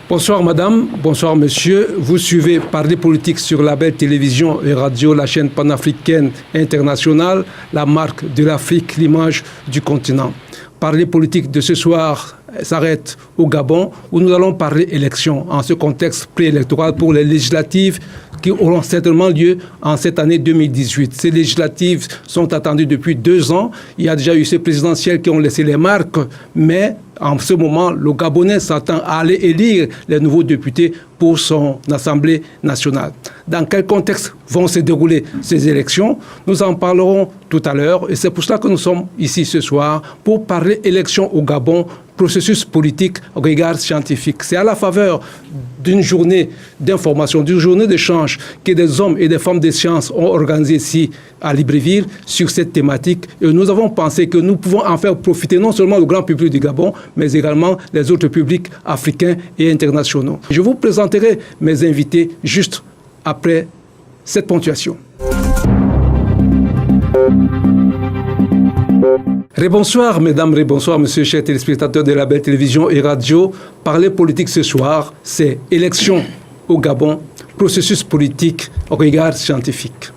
Bonsoir madame, bonsoir monsieur. Vous suivez Parler politique sur la belle télévision et radio, la chaîne panafricaine internationale, la marque de l'Afrique, l'image du continent. Parler politique de ce soir s'arrête au Gabon où nous allons parler élections en ce contexte préélectoral pour les législatives qui auront certainement lieu en cette année 2018. Ces législatives sont attendues depuis 2 ans. Il y a déjà eu ces présidentielles qui ont laissé les marques, mais en ce moment, le Gabonais s'attend à aller élire les nouveaux députés pour son Assemblée nationale. Dans quel contexte vont se dérouler ces élections? Nous en parlerons tout à l'heure et c'est pour cela que nous sommes ici ce soir pour parler élections au Gabon, processus politique, regard scientifique. C'est à la faveur d'une journée d'information, d'une journée d'échange que des hommes et des femmes de sciences ont organisé ici à Libreville sur cette thématique. Et nous avons pensé que nous pouvons en faire profiter non seulement le grand public du Gabon, mais également les autres publics africains et internationaux. Je vous présenterai mes invités juste après cette ponctuation. Rebonsoir, mesdames, rebonsoir, monsieur, chers téléspectateurs de la belle télévision et radio. Parler politique ce soir, c'est élection au Gabon, processus politique au regard scientifique.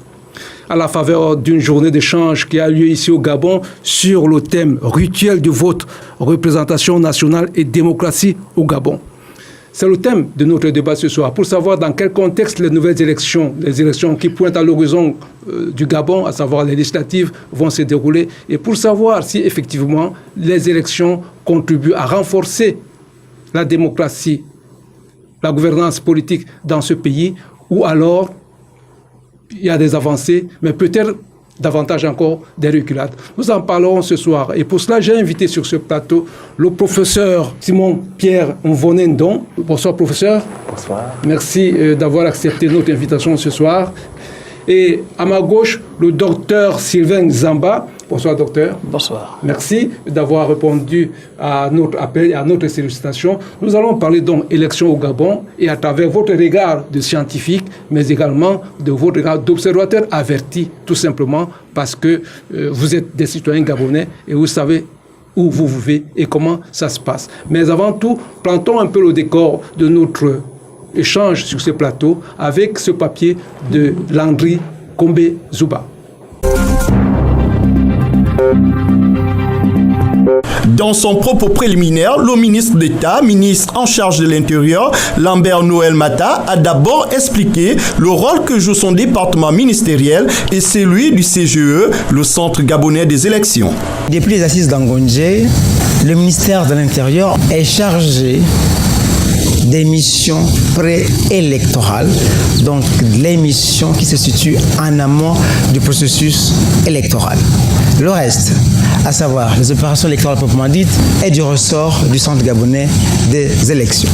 À la faveur d'une journée d'échange qui a lieu ici au Gabon sur le thème rituel du vote, représentation nationale et démocratie au Gabon. C'est le thème de notre débat ce soir, pour savoir dans quel contexte les nouvelles élections, les élections qui pointent à l'horizon du Gabon, à savoir les législatives, vont se dérouler, et pour savoir si effectivement les élections contribuent à renforcer la démocratie, la gouvernance politique dans ce pays, ou alors il y a des avancées, mais peut-être davantage encore des reculades. Nous en parlerons ce soir. Et pour cela, j'ai invité sur ce plateau le professeur Simon-Pierre Mvonendon. Bonsoir, professeur. Bonsoir. Merci d'avoir accepté notre invitation ce soir. Et à ma gauche, le docteur Sylvain Zamba. Bonsoir, docteur. Bonsoir. Merci d'avoir répondu à notre appel et à notre sollicitation. Nous allons parler donc élection au Gabon et à travers votre regard de scientifique, mais également de votre regard d'observateur averti, tout simplement parce que vous êtes des citoyens gabonais et vous savez où vous vivez et comment ça se passe. Mais avant tout, plantons un peu le décor de notre échange sur ce plateau avec ce papier de Landry Kombe-Zuba. Dans son propos préliminaire, le ministre d'État, ministre en charge de l'Intérieur, Lambert Noël Mata, a d'abord expliqué le rôle que joue son département ministériel et celui du CGE, le Centre gabonais des élections. Depuis les assises d'Angondje, le ministère de l'Intérieur est chargé des missions préélectorales, donc les missions qui se situent en amont du processus électoral. Le reste, à savoir les opérations électorales proprement dites, est du ressort du Centre gabonais des élections.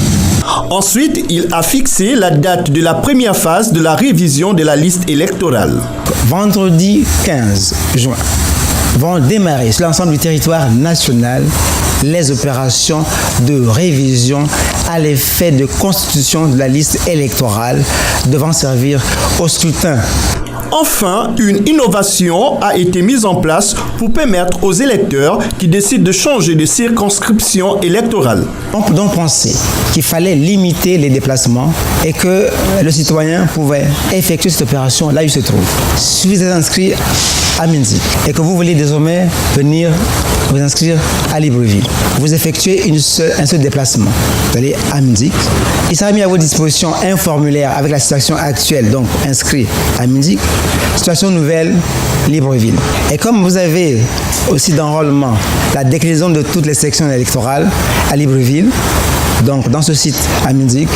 Ensuite, il a fixé la date de la première phase de la révision de la liste électorale. Vendredi 15 juin vont démarrer sur l'ensemble du territoire national les opérations de révision à l'effet de constitution de la liste électorale devant servir au scrutin. Enfin, une innovation a été mise en place pour permettre aux électeurs qui décident de changer de circonscription électorale. On donc pensait qu'il fallait limiter les déplacements et que le citoyen pouvait effectuer cette opération là où il se trouve. Si vous êtes inscrit à Minzik et que vous voulez désormais venir vous inscrire à Libreville, vous effectuez un seul déplacement. Vous allez à Minzik. Il sera mis à votre disposition un formulaire avec la situation actuelle, donc inscrit à Minzik, situation nouvelle, Libreville. Et comme vous avez aussi d'enrôlement la déclinaison de toutes les sections électorales à Libreville, donc dans ce site à Minzik,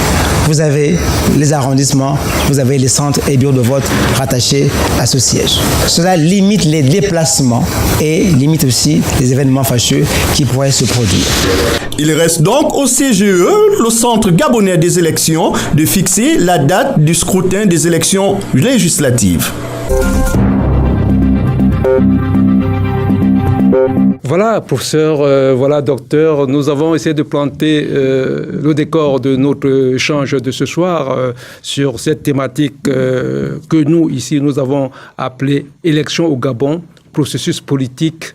vous avez les arrondissements, vous avez les centres et bureaux de vote rattachés à ce siège. Cela limite les déplacements et limite aussi les événements fâcheux qui pourraient se produire. Il reste donc au CGE, le Centre gabonais des élections, de fixer la date du scrutin des élections législatives. Voilà, professeur, voilà, docteur, nous avons essayé de planter le décor de notre échange de ce soir sur cette thématique que nous, ici, nous avons appelée « Élection au Gabon, processus politique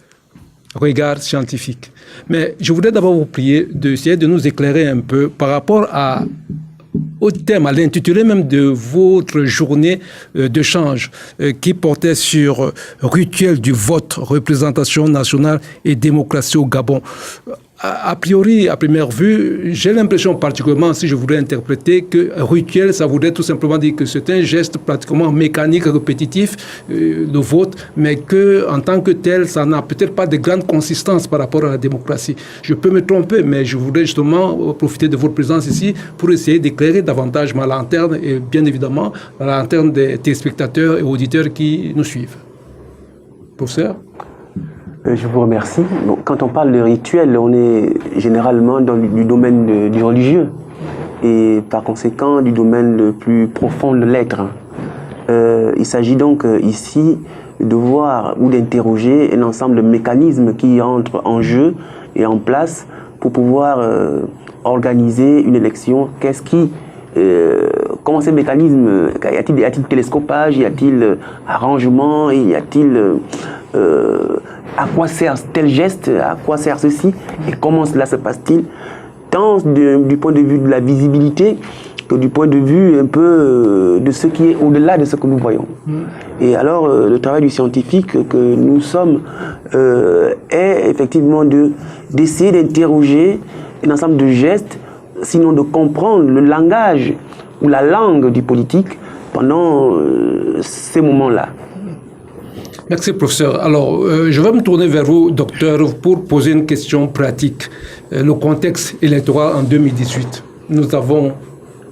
regard scientifique. Mais je voudrais d'abord vous prier d'essayer de nous éclairer un peu par rapport au thème, à l'intitulé même de votre journée d'échange qui portait sur rituel du vote, représentation nationale et démocratie au Gabon. A priori, à première vue, j'ai l'impression particulièrement, si je voulais interpréter, que rituel, ça voudrait tout simplement dire que c'est un geste pratiquement mécanique, répétitif, le vote, mais qu'en tant que tel, ça n'a peut-être pas de grande consistance par rapport à la démocratie. Je peux me tromper, mais je voudrais justement profiter de votre présence ici pour essayer d'éclairer davantage ma lanterne et bien évidemment la lanterne des téléspectateurs et auditeurs qui nous suivent. Professeur ? Je vous remercie. Bon, quand on parle de rituel, on est généralement dans du domaine du religieux et par conséquent du domaine le plus profond de l'être. Il s'agit donc ici de voir ou d'interroger un ensemble de mécanismes qui entrent en jeu et en place pour pouvoir organiser une élection. Comment ces mécanismes, y a-t-il télescopage, y a-t-il arrangement, y a-t-il à quoi sert tel geste, à quoi sert ceci et comment cela se passe-t-il, tant du point de vue de la visibilité que du point de vue un peu de ce qui est au-delà de ce que nous voyons. Et alors le travail du scientifique que nous sommes est effectivement d'essayer d'interroger un ensemble de gestes, sinon de comprendre le langage ou la langue du politique pendant ces moments-là. Merci, professeur. Alors, je vais me tourner vers vous, docteur, pour poser une question pratique. Le contexte électoral en 2018. Nous avons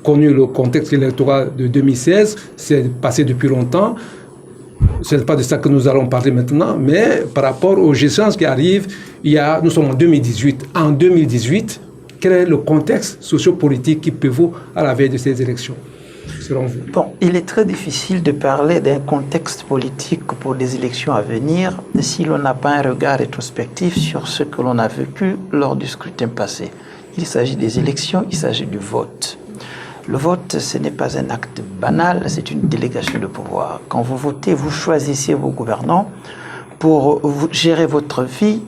connu le contexte électoral de 2016, c'est passé depuis longtemps. Ce n'est pas de ça que nous allons parler maintenant, mais par rapport aux échéances qui arrivent, nous sommes en 2018. En 2018, quel est le contexte sociopolitique qui prévaut à la veille de ces élections, selon vous? Bon, il est très difficile de parler d'un contexte politique pour des élections à venir si l'on n'a pas un regard rétrospectif sur ce que l'on a vécu lors du scrutin passé. Il s'agit des élections, il s'agit du vote. Le vote, ce n'est pas un acte banal, c'est une délégation de pouvoir. Quand vous votez, vous choisissez vos gouvernants pour gérer votre vie,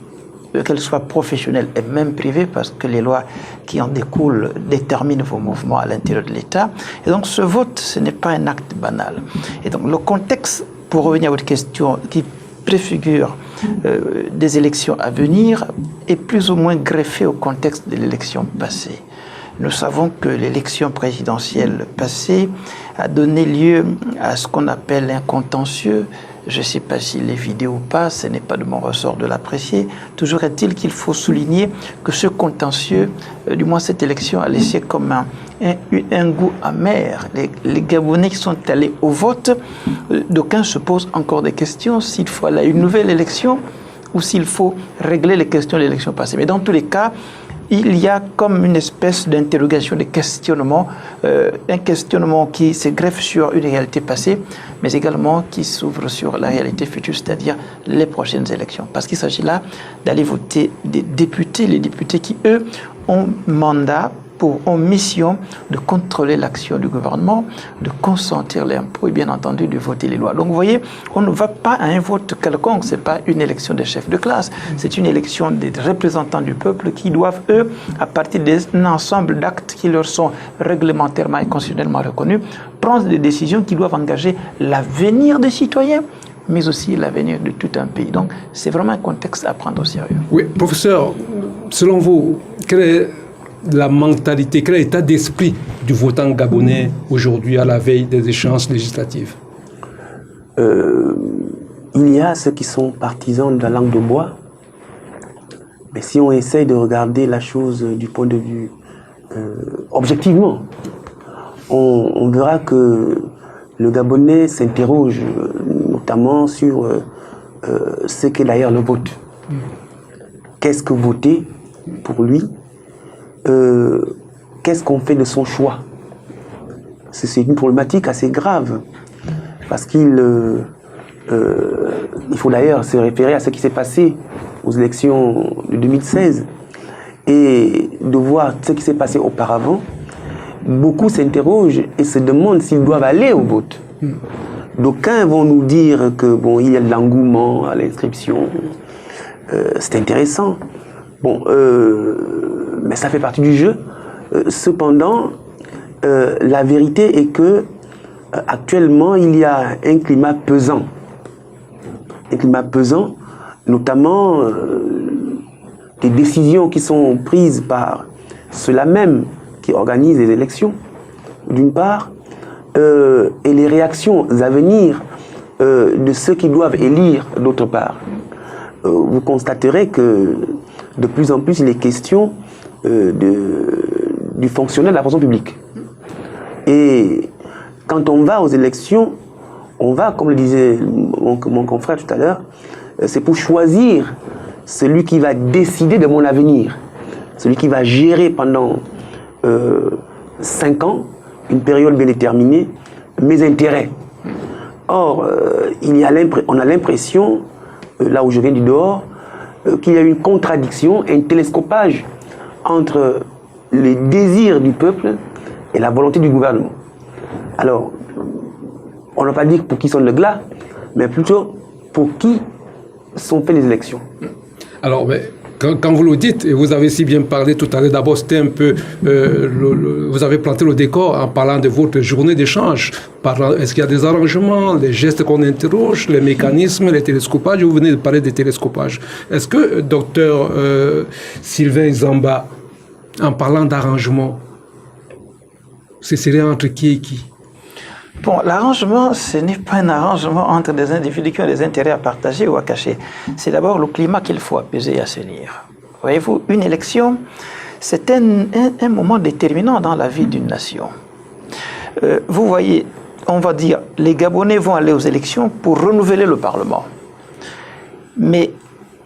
qu'elle soit professionnelle et même privée, parce que les lois qui en découlent déterminent vos mouvements à l'intérieur de l'État. Et donc ce vote, ce n'est pas un acte banal. Et donc le contexte, pour revenir à votre question, qui préfigure des élections à venir, est plus ou moins greffé au contexte de l'élection passée. Nous savons que l'élection présidentielle passée a donné lieu à ce qu'on appelle un contentieux. Je ne sais pas s'il est vidé ou pas, ce n'est pas de mon ressort de l'apprécier. Toujours est-il qu'il faut souligner que ce contentieux, du moins cette élection, a laissé comme un goût amer. Les Gabonais qui sont allés au vote, d'aucuns se posent encore des questions s'il faut aller à une nouvelle élection ou s'il faut régler les questions de l'élection passée. Mais dans tous les cas, il y a comme une espèce d'interrogation, de questionnement, un questionnement qui se greffe sur une réalité passée, mais également qui s'ouvre sur la réalité future, c'est-à-dire les prochaines élections. Parce qu'il s'agit là d'aller voter des députés, les députés qui, eux, ont mandat, ont mission de contrôler l'action du gouvernement, de consentir l'impôt et bien entendu de voter les lois. Donc vous voyez, on ne va pas à un vote quelconque, ce n'est pas une élection des chefs de classe, c'est une élection des représentants du peuple qui doivent, eux, à partir d'un ensemble d'actes qui leur sont réglementairement et constitutionnellement reconnus, prendre des décisions qui doivent engager l'avenir des citoyens, mais aussi l'avenir de tout un pays. Donc c'est vraiment un contexte à prendre au sérieux. Oui, professeur, selon vous, quelle est la mentalité, quel est l'état d'esprit du votant gabonais aujourd'hui à la veille des échéances législatives? Il y a ceux qui sont partisans de la langue de bois, mais si on essaye de regarder la chose du point de vue objectivement, on verra que le Gabonais s'interroge notamment sur ce qu'est d'ailleurs le vote. Qu'est-ce que voter pour lui? Qu'est-ce qu'on fait de son choix? C'est une problématique assez grave parce qu'il faut d'ailleurs se référer à ce qui s'est passé aux élections de 2016 et de voir ce qui s'est passé auparavant. Beaucoup s'interrogent et se demandent s'ils doivent aller au vote. D'aucuns vont nous dire que bon, il y a de l'engouement à l'inscription, c'est intéressant. Bon, mais ça fait partie du jeu. Cependant, la vérité est que actuellement, il y a un climat pesant. Un climat pesant, notamment des décisions qui sont prises par ceux-là même qui organisent les élections, d'une part, et les réactions à venir de ceux qui doivent élire, d'autre part. Vous constaterez que de plus en plus, il est question du fonctionnaire de la fonction publique. Et quand on va aux élections, on va, comme le disait mon confrère tout à l'heure, c'est pour choisir celui qui va décider de mon avenir, celui qui va gérer pendant 5 ans, une période bien déterminée, mes intérêts. Or, on a l'impression, là où je viens du dehors, qu'il y a une contradiction, un télescopage entre les désirs du peuple et la volonté du gouvernement. Alors, on ne va pas dire pour qui sonne le glas, mais plutôt pour qui sont faites les élections. Alors, mais quand vous le dites, et vous avez si bien parlé tout à l'heure, d'abord c'était un peu, vous avez planté le décor en parlant de votre journée d'échange. Est-ce qu'il y a des arrangements, les gestes qu'on interroge, les mécanismes, les télescopages? Vous venez de parler des télescopages. Est-ce que, docteur Sylvain Zamba, en parlant d'arrangement, ce serait entre qui et qui? Bon, l'arrangement, ce n'est pas un arrangement entre des individus qui ont des intérêts à partager ou à cacher. C'est d'abord le climat qu'il faut apaiser et assainir. Voyez-vous, une élection, c'est un moment déterminant dans la vie d'une nation. Vous voyez, on va dire, les Gabonais vont aller aux élections pour renouveler le Parlement. Mais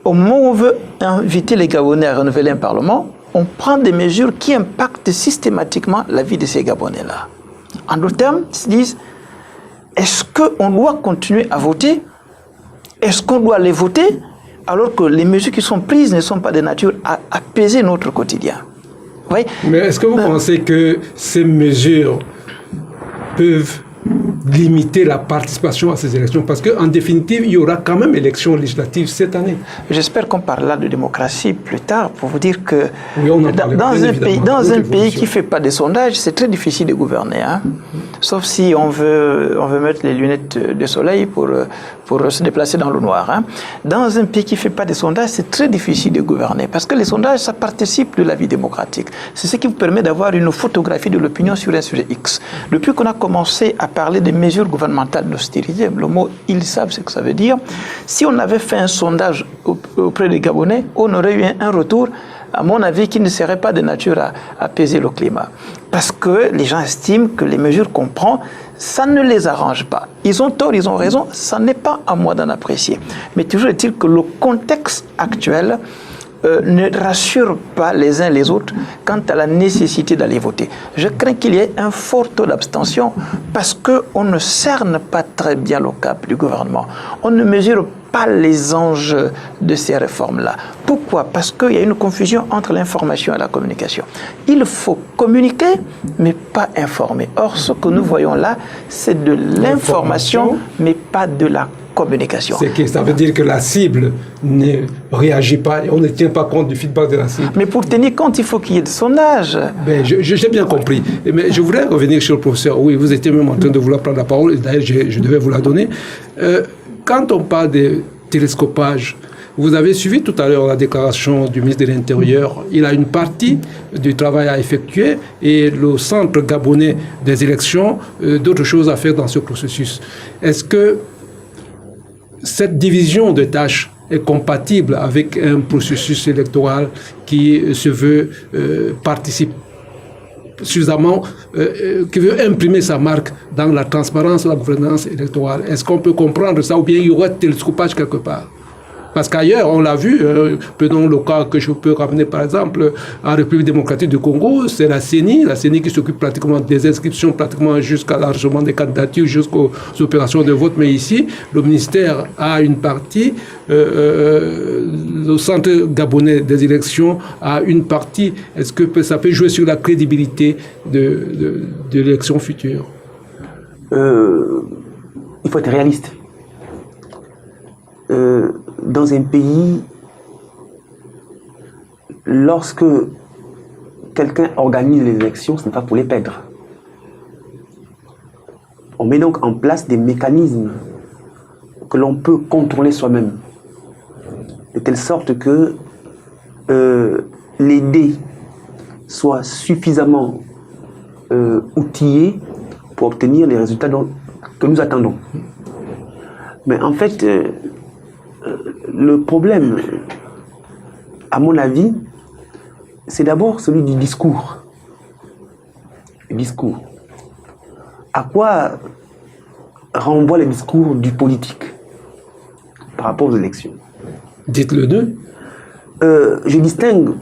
au moment où on veut inviter les Gabonais à renouveler un Parlement, on prend des mesures qui impactent systématiquement la vie de ces Gabonais-là. En d'autres termes, ils se disent, est-ce qu'on doit continuer à voter? Est-ce qu'on doit les voter alors que les mesures qui sont prises ne sont pas de nature à apaiser notre quotidien? Oui. Mais est-ce que vous pensez que ces mesures peuvent limiter la participation à ces élections? Parce qu'en définitive, il y aura quand même élections législatives cette année. J'espère qu'on parlera de démocratie plus tard pour vous dire que oui, dans un pays qui ne fait pas de sondage, c'est très difficile de gouverner. Hein? Sauf si on veut mettre les lunettes de soleil pour se déplacer dans le noir. Hein? Dans un pays qui ne fait pas de sondage, c'est très difficile de gouverner parce que les sondages, ça participe de la vie démocratique. C'est ce qui vous permet d'avoir une photographie de l'opinion sur un sujet X. Depuis qu'on a commencé à parler des mesures gouvernementales d'austérité, le mot « ils savent ce que ça veut dire », si on avait fait un sondage auprès des Gabonais, on aurait eu un retour, à mon avis, qui ne serait pas de nature à apaiser le climat. Parce que les gens estiment que les mesures qu'on prend, ça ne les arrange pas. Ils ont tort, ils ont raison, ça n'est pas à moi d'en apprécier. Mais toujours est-il que le contexte actuel ne rassure pas les uns les autres quant à la nécessité d'aller voter. Je crains qu'il y ait un fort taux d'abstention parce qu'on ne cerne pas très bien le cap du gouvernement. On ne mesure pas les enjeux de ces réformes-là. Pourquoi? Parce qu'il y a une confusion entre l'information et la communication. Il faut communiquer, mais pas informer. Or, ce que nous voyons là, c'est de l'information, mais pas de la communication. C'est que ça veut dire que la cible ne réagit pas et on ne tient pas compte du feedback de la cible. Mais pour tenir compte, il faut qu'il y ait des sondages. Ben, j'ai bien compris. Mais je voudrais revenir sur le professeur. Oui, vous étiez même en train de vouloir prendre la parole. D'ailleurs, je devais vous la donner. Quand on parle de télescopage, vous avez suivi tout à l'heure la déclaration du ministre de l'Intérieur. Il a une partie du travail à effectuer et le centre gabonais des élections, d'autres choses à faire dans ce processus. Est-ce que cette division de tâches est compatible avec un processus électoral qui se veut participer suffisamment, qui veut imprimer sa marque dans la transparence de la gouvernance électorale? Est-ce qu'on peut comprendre ça ou bien il y aura télescopage quelque part? Parce qu'ailleurs, on l'a vu, prenons le cas que je peux ramener par exemple en République démocratique du Congo, c'est la CENI qui s'occupe pratiquement des inscriptions, pratiquement jusqu'à l'arrangement des candidatures, jusqu'aux opérations de vote. Mais ici, le ministère a une partie, le centre gabonais des élections a une partie. Est-ce que ça peut jouer sur la crédibilité de l'élection future? Il faut être réaliste. Dans un pays lorsque quelqu'un organise les élections, ce n'est pas pour les perdre. On met donc en place des mécanismes que l'on peut contrôler soi-même, de telle sorte que les dés soient suffisamment outillés pour obtenir les résultats que nous attendons. Mais en fait, le problème, à mon avis, c'est d'abord celui du discours. Le discours. À quoi renvoie le discours du politique par rapport aux élections? Dites-le deux. Je distingue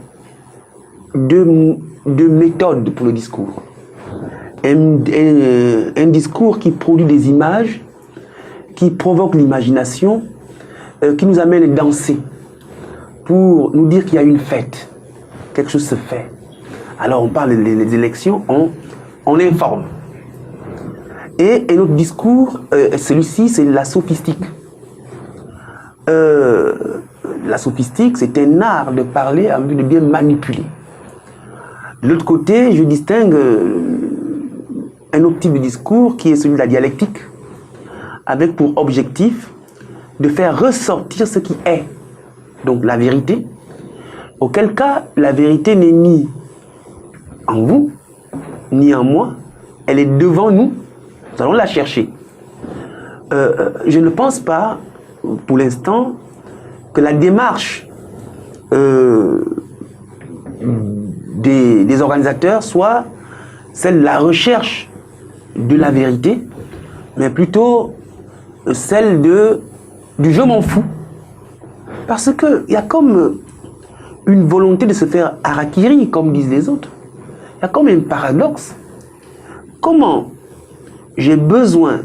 deux méthodes pour le discours. Un discours qui produit des images, qui provoque l'imagination, qui nous amène à danser pour nous dire qu'il y a une fête, quelque chose se fait. Alors on parle des élections, on informe. Et un autre discours, celui-ci, c'est la sophistique. La sophistique, c'est un art de parler en vue de bien manipuler. De l'autre côté, je distingue un autre type de discours qui est celui de la dialectique, avec pour objectif de faire ressortir ce qui est, donc la vérité, auquel cas la vérité n'est ni en vous, ni en moi, elle est devant nous, nous allons la chercher. Je ne pense pas, pour l'instant, que la démarche des organisateurs soit celle de la recherche de la vérité, mais plutôt celle du je m'en fous. Parce qu'il y a comme une volonté de se faire harakiri, comme disent les autres. Il y a comme un paradoxe. Comment j'ai besoin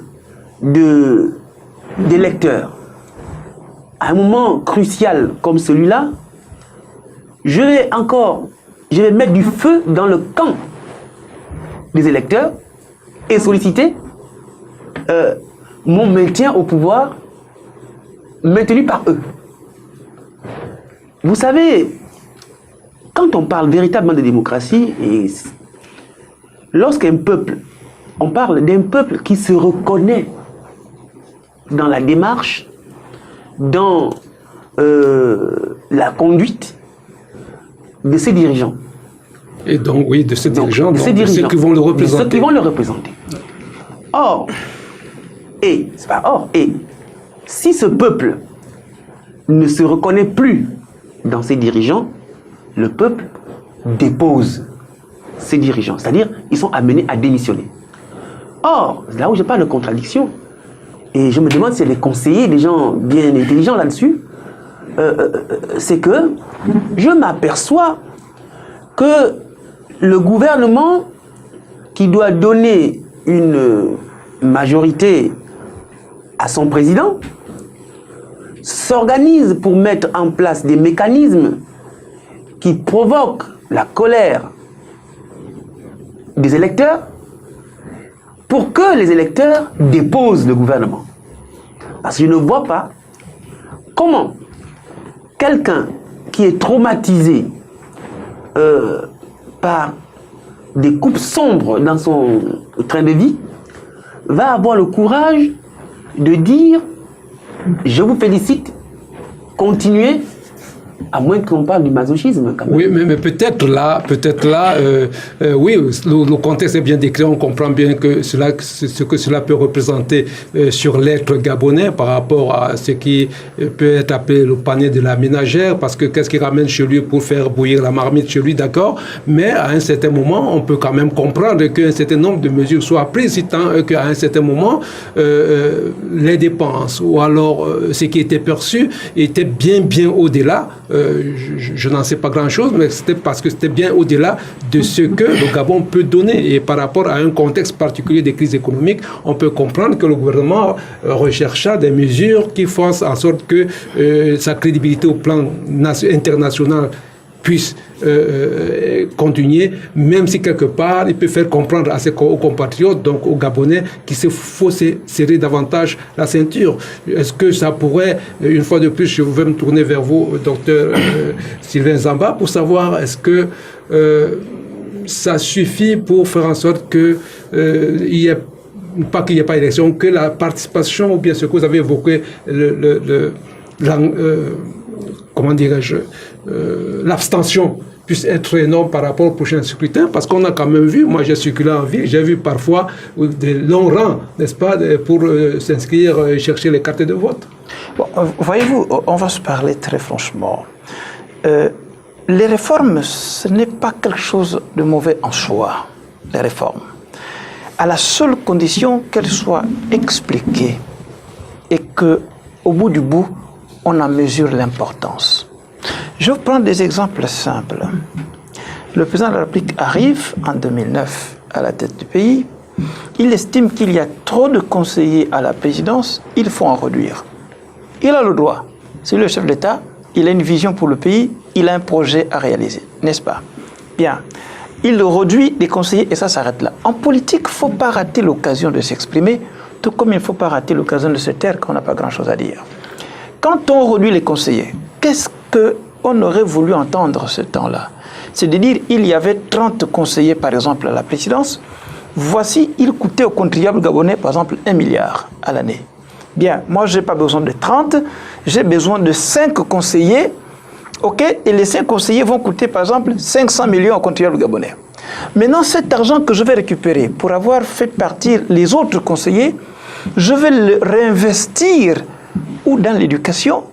d'électeurs à un moment crucial comme celui-là, je vais mettre du feu dans le camp des électeurs et solliciter mon maintien au pouvoir maintenu par eux. Vous savez, quand on parle véritablement de démocratie, et lorsqu'un peuple, on parle d'un peuple qui se reconnaît dans la démarche, dans la conduite de ses dirigeants. Et donc, oui, de ces dirigeants, de ceux qui vont le représenter. Ceux qui vont le représenter. Or, si ce peuple ne se reconnaît plus dans ses dirigeants, le peuple dépose ses dirigeants. C'est-à-dire, ils sont amenés à démissionner. Or, là où je parle de contradiction, et je me demande si les conseillers, des gens bien intelligents là-dessus, c'est que je m'aperçois que le gouvernement qui doit donner une majorité à son président s'organise pour mettre en place des mécanismes qui provoquent la colère des électeurs pour que les électeurs déposent le gouvernement. Parce que je ne vois pas comment quelqu'un qui est traumatisé par des coupes sombres dans son train de vie va avoir le courage de dire « Je vous félicite, continuez ». À moins qu'on parle du masochisme. Quand même. Oui, mais peut-être là, oui, le contexte est bien décrit, on comprend bien que ce que cela peut représenter sur l'être gabonais par rapport à ce qui peut être appelé le panier de la ménagère, parce que qu'est-ce qu'il ramène chez lui pour faire bouillir la marmite chez lui, d'accord, mais à un certain moment, on peut quand même comprendre qu'un certain nombre de mesures soient prises, tant qu'à un certain moment, les dépenses, ou alors ce qui était perçu, était bien au-delà. Je n'en sais pas grand-chose, mais c'était parce que c'était bien au-delà de ce que le Gabon peut donner. Et par rapport à un contexte particulier de crise économique, on peut comprendre que le gouvernement rechercha des mesures qui fassent en sorte que sa crédibilité au plan international puisse continuer, même si quelque part il peut faire comprendre à ses compatriotes, donc aux Gabonais, qu'il faut serrer davantage la ceinture. Est-ce que ça pourrait, une fois de plus, je vais me tourner vers vous, docteur Sylvain Zamba, pour savoir est-ce que ça suffit pour faire en sorte que il y ait, pas qu'il n'y ait pas d'élection, que la participation, ou bien ce que vous avez évoqué, comment dirais-je, l'abstention puisse être énorme par rapport au prochain scrutin, parce qu'on a quand même vu, moi j'ai circulé en ville, j'ai vu parfois des longs rangs, n'est-ce pas, pour s'inscrire et chercher les cartes de vote. Bon, voyez-vous, on va se parler très franchement. Les réformes, ce n'est pas quelque chose de mauvais en soi, les réformes, à la seule condition qu'elles soient expliquées et qu'au bout du bout, on en mesure l'importance. Je vais prendre des exemples simples. Le président de la République arrive en 2009 à la tête du pays. Il estime qu'il y a trop de conseillers à la présidence, il faut en réduire. Il a le droit. C'est le chef d'État, il a une vision pour le pays, il a un projet à réaliser, n'est-ce pas? Bien. Il réduit les conseillers et ça s'arrête là. En politique, il ne faut pas rater l'occasion de s'exprimer, tout comme il ne faut pas rater l'occasion de se taire quand on n'a pas grand-chose à dire. Quand on réduit les conseillers, qu'est-ce qu'on aurait voulu entendre ce temps-là? C'est de dire il y avait 30 conseillers, par exemple, à la présidence. Voici, il coûtait aux contribuables gabonais, par exemple, 1 milliard à l'année. Bien, moi, je n'ai pas besoin de 30, j'ai besoin de 5 conseillers, ok? Et les 5 conseillers vont coûter, par exemple, 500 millions aux contribuables gabonais. Maintenant, cet argent que je vais récupérer pour avoir fait partir les autres conseillers, je vais le réinvestir ou dans l'éducation,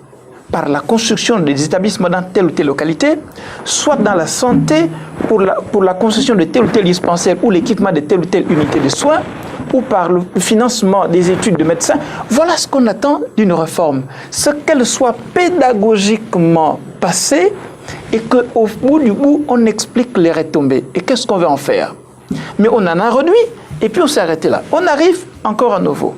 par la construction des établissements dans telle ou telle localité, soit dans la santé, pour la construction de tel ou tel dispensaire ou l'équipement de telle ou telle unité de soins, ou par le financement des études de médecins. Voilà ce qu'on attend d'une réforme. C'est qu'elle soit pédagogiquement passée et qu'au bout du bout, on explique les retombées. Et qu'est-ce qu'on veut en faire? Mais on en a réduit et puis on s'est arrêté là. On arrive encore à nouveau.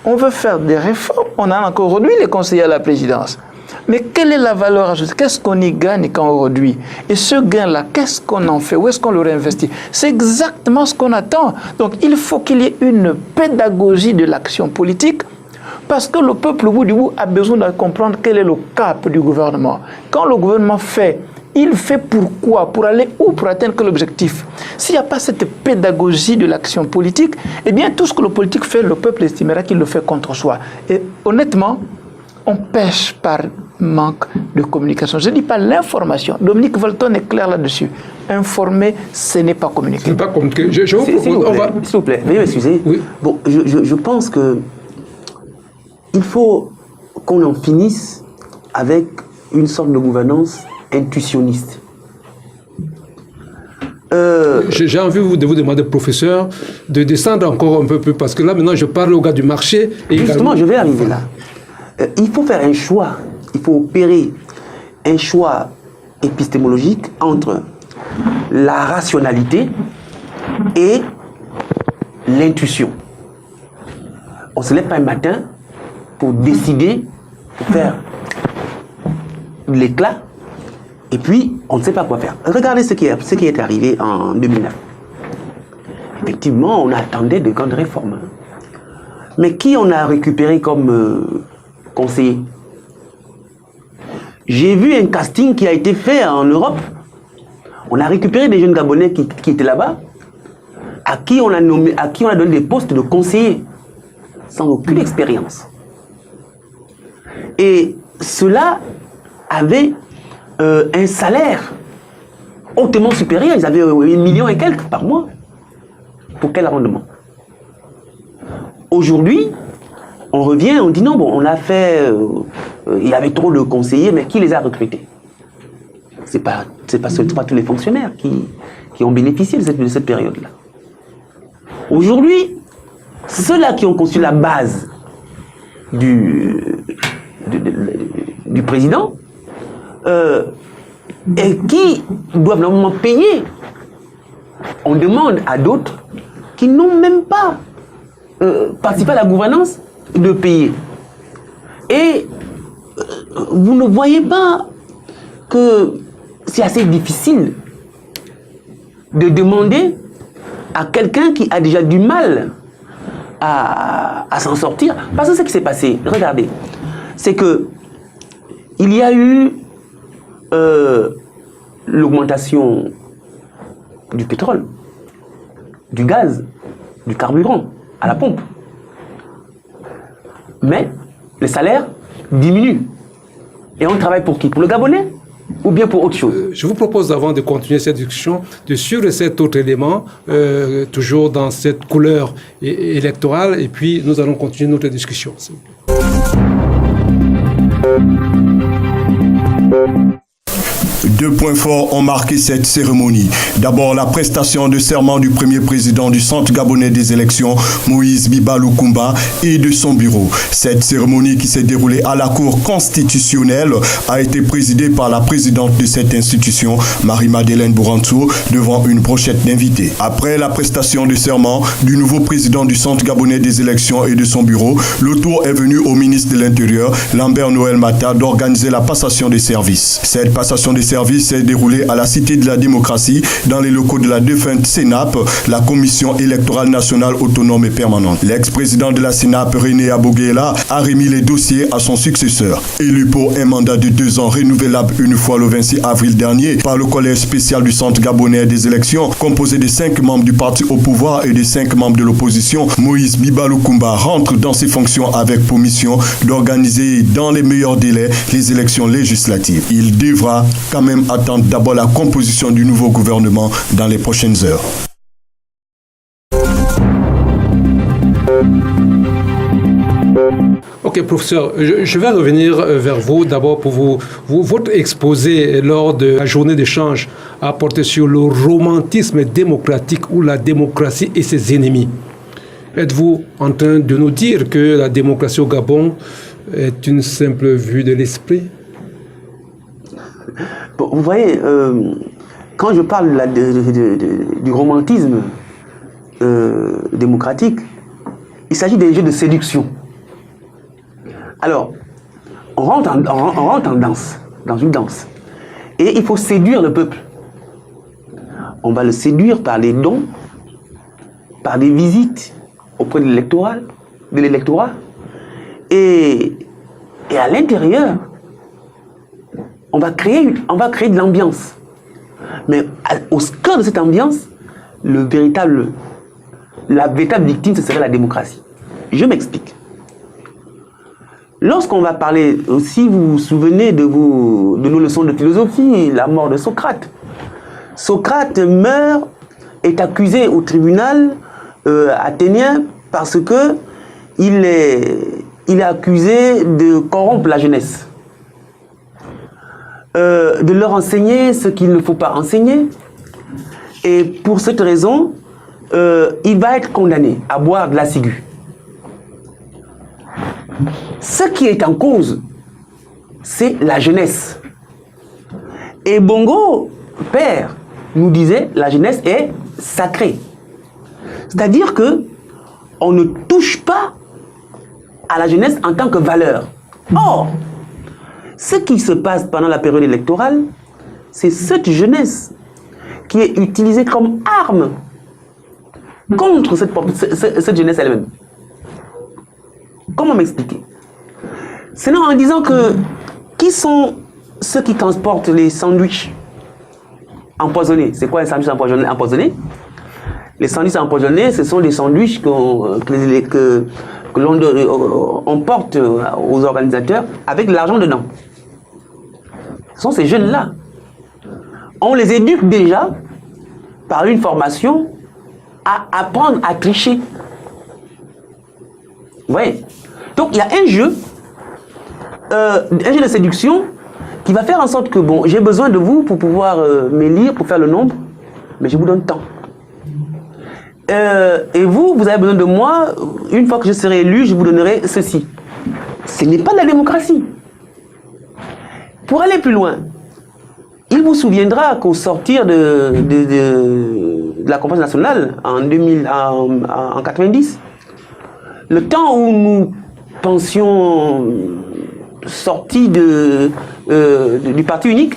On veut faire des réformes, on a encore réduit les conseillers à la présidence. Mais quelle est la valeur ajoutée? Qu'est-ce qu'on y gagne quand on réduit? Et ce gain-là, qu'est-ce qu'on en fait? Où est-ce qu'on le réinvestit? C'est exactement ce qu'on attend. Donc il faut qu'il y ait une pédagogie de l'action politique, parce que le peuple, au bout du bout, a besoin de comprendre quel est le cap du gouvernement. Quand le gouvernement fait, il fait pourquoi? Pour aller où? Pour atteindre quel objectif? S'il n'y a pas cette pédagogie de l'action politique, eh bien tout ce que le politique fait, le peuple estimera qu'il le fait contre soi. Et honnêtement, on pêche par manque de communication. Je ne dis pas l'information. Dominique Valton est clair là-dessus. Informer, ce n'est pas communiquer. Ce n'est pas communiquer. S'il vous plaît, veuillez m'excuser. Oui. Bon, je pense que il faut qu'on en finisse avec une sorte de gouvernance intuitionniste. J'ai envie de vous demander, professeur, de descendre encore un peu plus, parce que là, maintenant, je parle au gars du marché. Et justement, je vais arriver là. Il faut faire un choix, il faut opérer un choix épistémologique entre la rationalité et l'intuition. On ne se lève pas un matin pour décider, pour faire l'éclat, et puis on ne sait pas quoi faire. Regardez ce qui est arrivé en 2009. Effectivement, on attendait de grandes réformes. Mais qui on a récupéré comme conseiller? J'ai vu un casting qui a été fait en Europe. On a récupéré des jeunes Gabonais qui étaient là-bas, à qui on a donné des postes de conseillers, sans aucune expérience. Et ceux-là avaient un salaire hautement supérieur. Ils avaient 1 million et quelques par mois. Pour quel rendement? Aujourd'hui, on revient, on dit non, bon, on a fait, il y avait trop de conseillers, mais qui les a recrutés? C'est pas tous les fonctionnaires qui ont bénéficié de cette période-là. Aujourd'hui, ceux-là qui ont conçu la base du président et qui doivent normalement payer, on demande à d'autres qui n'ont même pas participé à la gouvernance de payer. Et vous ne voyez pas que c'est assez difficile de demander à quelqu'un qui a déjà du mal à s'en sortir. Parce que ce qui s'est passé, regardez, c'est que il y a eu l'augmentation du pétrole, du gaz, du carburant à la pompe. Mais les salaires diminuent. Et on travaille pour qui? Pour le Gabonais ou bien pour autre chose? Je vous propose, avant de continuer cette discussion, de suivre cet autre élément, toujours dans cette couleur électorale, et puis nous allons continuer notre discussion. Deux points forts ont marqué cette cérémonie. D'abord, la prestation de serment du premier président du Centre gabonais des élections, Moïse Biba Lukumba, et de son bureau. Cette cérémonie qui s'est déroulée à la Cour constitutionnelle a été présidée par la présidente de cette institution, Marie-Madeleine Bourantou, devant une brochette d'invités. Après la prestation de serment du nouveau président du Centre gabonais des élections et de son bureau, le tour est venu au ministre de l'Intérieur, Lambert Noël Mata, d'organiser la passation des services. Cette passation des services s'est déroulé à la Cité de la démocratie dans les locaux de la défunte CENAP, la Commission électorale nationale autonome et permanente. L'ex-président de la CENAP, René Aboguela, a remis les dossiers à son successeur. Élu pour un mandat de 2 ans renouvelable une fois le 26 avril dernier par le collège spécial du Centre gabonais des élections, composé de 5 membres du parti au pouvoir et de 5 membres de l'opposition, Moïse Biba Lukumba rentre dans ses fonctions avec pour mission d'organiser dans les meilleurs délais les élections législatives. Il devra quand même attendre d'abord la composition du nouveau gouvernement dans les prochaines heures. Ok, professeur, je vais revenir vers vous d'abord pour votre exposé lors de la journée d'échange a porté sur le romantisme démocratique ou la démocratie et ses ennemis. Êtes-vous en train de nous dire que la démocratie au Gabon est une simple vue de l'esprit? Bon, vous voyez, quand je parle là, du romantisme démocratique, il s'agit des jeux de séduction. Alors, on rentre en danse, dans une danse, et il faut séduire le peuple. On va le séduire par les dons, par des visites auprès de l'électorat, et à l'intérieur, on va créer de l'ambiance. Mais au cœur de cette ambiance, la véritable victime, ce serait la démocratie. Je m'explique. Lorsqu'on va parler, si vous vous souvenez de nos leçons de philosophie, la mort de Socrate. Socrate meurt, est accusé au tribunal athénien parce que il est accusé de corrompre la jeunesse. De leur enseigner ce qu'il ne faut pas enseigner. Et pour cette raison, il va être condamné à boire de la ciguë. Ce qui est en cause, c'est la jeunesse. Et Bongo, père, nous disait, la jeunesse est sacrée. C'est-à-dire que on ne touche pas à la jeunesse en tant que valeur. Or, ce qui se passe pendant la période électorale, c'est cette jeunesse qui est utilisée comme arme contre cette jeunesse elle-même. Comment m'expliquer? C'est en disant que qui sont ceux qui transportent les sandwichs empoisonnés? C'est quoi un sandwich empoisonné? Les sandwichs empoisonnés, ce sont des sandwichs que l'on porte aux organisateurs avec de l'argent dedans. Ce sont ces jeunes-là. On les éduque déjà par une formation à apprendre à tricher. Vous voyez? Donc il y a un jeu de séduction qui va faire en sorte que, bon, j'ai besoin de vous pour pouvoir m'élire, pour faire le nombre, mais je vous donne tant. Et vous avez besoin de moi, une fois que je serai élu, je vous donnerai ceci. Ce n'est pas de la démocratie. Pour aller plus loin, il vous souviendra qu'au sortir de la conférence nationale en 90, le temps où nous pensions sortis du parti unique,